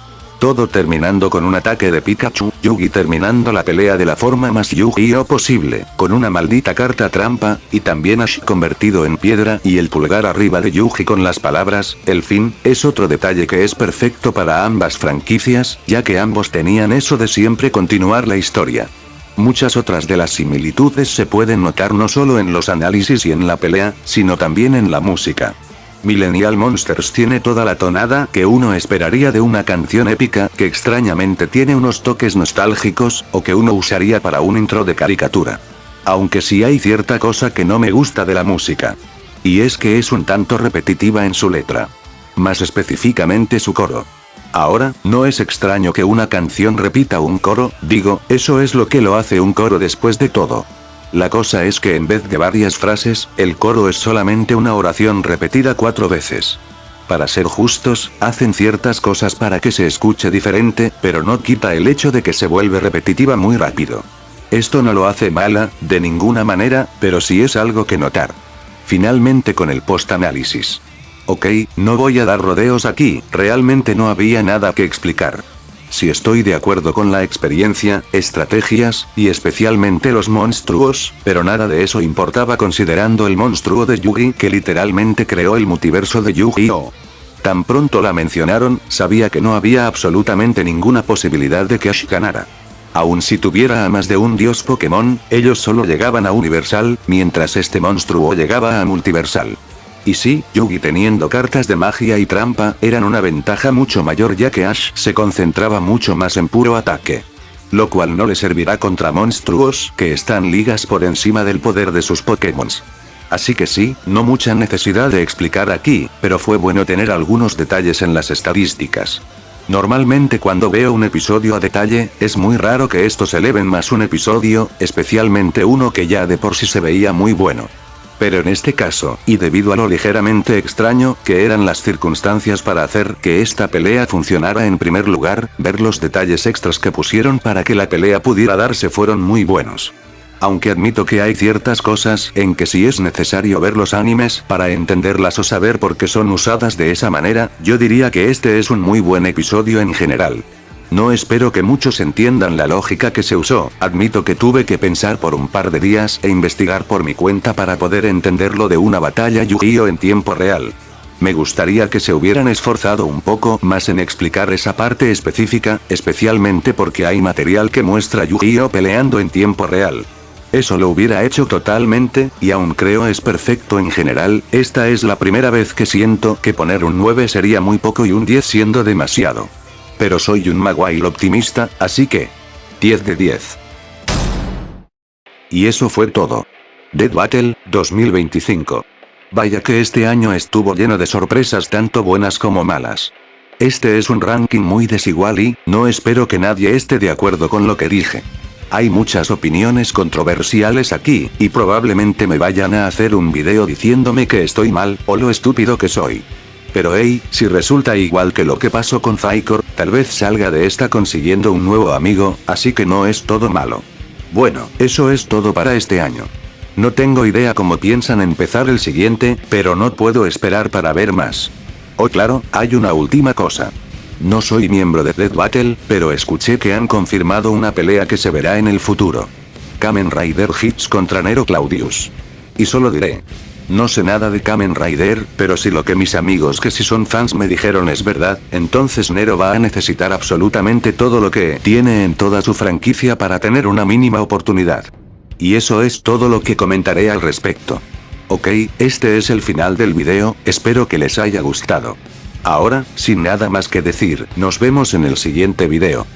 Todo terminando con un ataque de Pikachu, Yugi terminando la pelea de la forma más Yu-Gi-Oh posible, con una maldita carta trampa, y también Ash convertido en piedra y el pulgar arriba de Yugi con las palabras, el fin, es otro detalle que es perfecto para ambas franquicias, ya que ambos tenían eso de siempre continuar la historia. Muchas otras de las similitudes se pueden notar no solo en los análisis y en la pelea, sino también en la música. Millennial Monsters tiene toda la tonada que uno esperaría de una canción épica, que extrañamente tiene unos toques nostálgicos, o que uno usaría para un intro de caricatura. Aunque sí hay cierta cosa que no me gusta de la música. Y es que es un tanto repetitiva en su letra. Más específicamente su coro. Ahora, no es extraño que una canción repita un coro, digo, eso es lo que lo hace un coro después de todo. La cosa es que en vez de varias frases, el coro es solamente una oración repetida 4 veces. Para ser justos, hacen ciertas cosas para que se escuche diferente, pero no quita el hecho de que se vuelve repetitiva muy rápido. Esto no lo hace mala, de ninguna manera, pero sí es algo que notar. Finalmente con el post-análisis. Ok, no voy a dar rodeos aquí, realmente no había nada que explicar. Si estoy de acuerdo con la experiencia, estrategias, y especialmente los monstruos, pero nada de eso importaba considerando el monstruo de Yugi que literalmente creó el multiverso de Yu-Gi-Oh! Tan pronto la mencionaron, sabía que no había absolutamente ninguna posibilidad de que Ash ganara. Aun si tuviera a más de un dios Pokémon, ellos solo llegaban a Universal, mientras este monstruo llegaba a Multiversal. Y sí, Yugi teniendo cartas de magia y trampa, eran una ventaja mucho mayor ya que Ash se concentraba mucho más en puro ataque. Lo cual no le servirá contra monstruos que están ligas por encima del poder de sus Pokémon. Así que sí, no mucha necesidad de explicar aquí, pero fue bueno tener algunos detalles en las estadísticas. Normalmente cuando veo un episodio a detalle, es muy raro que estos eleven más un episodio, especialmente uno que ya de por sí se veía muy bueno. Pero en este caso, y debido a lo ligeramente extraño que eran las circunstancias para hacer que esta pelea funcionara en primer lugar, ver los detalles extras que pusieron para que la pelea pudiera darse fueron muy buenos. Aunque admito que hay ciertas cosas en que sí es necesario ver los animes para entenderlas o saber por qué son usadas de esa manera, yo diría que este es un muy buen episodio en general. No espero que muchos entiendan la lógica que se usó, admito que tuve que pensar por un par de días e investigar por mi cuenta para poder entenderlo de una batalla Yu-Gi-Oh en tiempo real. Me gustaría que se hubieran esforzado un poco más en explicar esa parte específica, especialmente porque hay material que muestra Yu-Gi-Oh peleando en tiempo real. Eso lo hubiera hecho totalmente, y aún creo es perfecto en general. Esta es la primera vez que siento que poner un 9 sería muy poco y un 10 siendo demasiado. Pero soy un Maguire optimista, así que 10 de 10. Y eso fue todo. Dead Battle 2025. Vaya que este año estuvo lleno de sorpresas tanto buenas como malas. Este es un ranking muy desigual y, no espero que nadie esté de acuerdo con lo que dije. Hay muchas opiniones controversiales aquí, y probablemente me vayan a hacer un video diciéndome que estoy mal, o lo estúpido que soy. Pero hey, si resulta igual que lo que pasó con Zycor, tal vez salga de esta consiguiendo un nuevo amigo, así que no es todo malo. Bueno, eso es todo para este año. No tengo idea cómo piensan empezar el siguiente, pero no puedo esperar para ver más. Oh claro, hay una última cosa. No soy miembro de Dead Battle, pero escuché que han confirmado una pelea que se verá en el futuro. Kamen Rider Hits contra Nero Claudius. Y solo diré. No sé nada de Kamen Rider, pero si lo que mis amigos que sí son fans me dijeron es verdad, entonces Nero va a necesitar absolutamente todo lo que tiene en toda su franquicia para tener una mínima oportunidad. Y eso es todo lo que comentaré al respecto. Ok, este es el final del video, espero que les haya gustado. Ahora, sin nada más que decir, nos vemos en el siguiente video.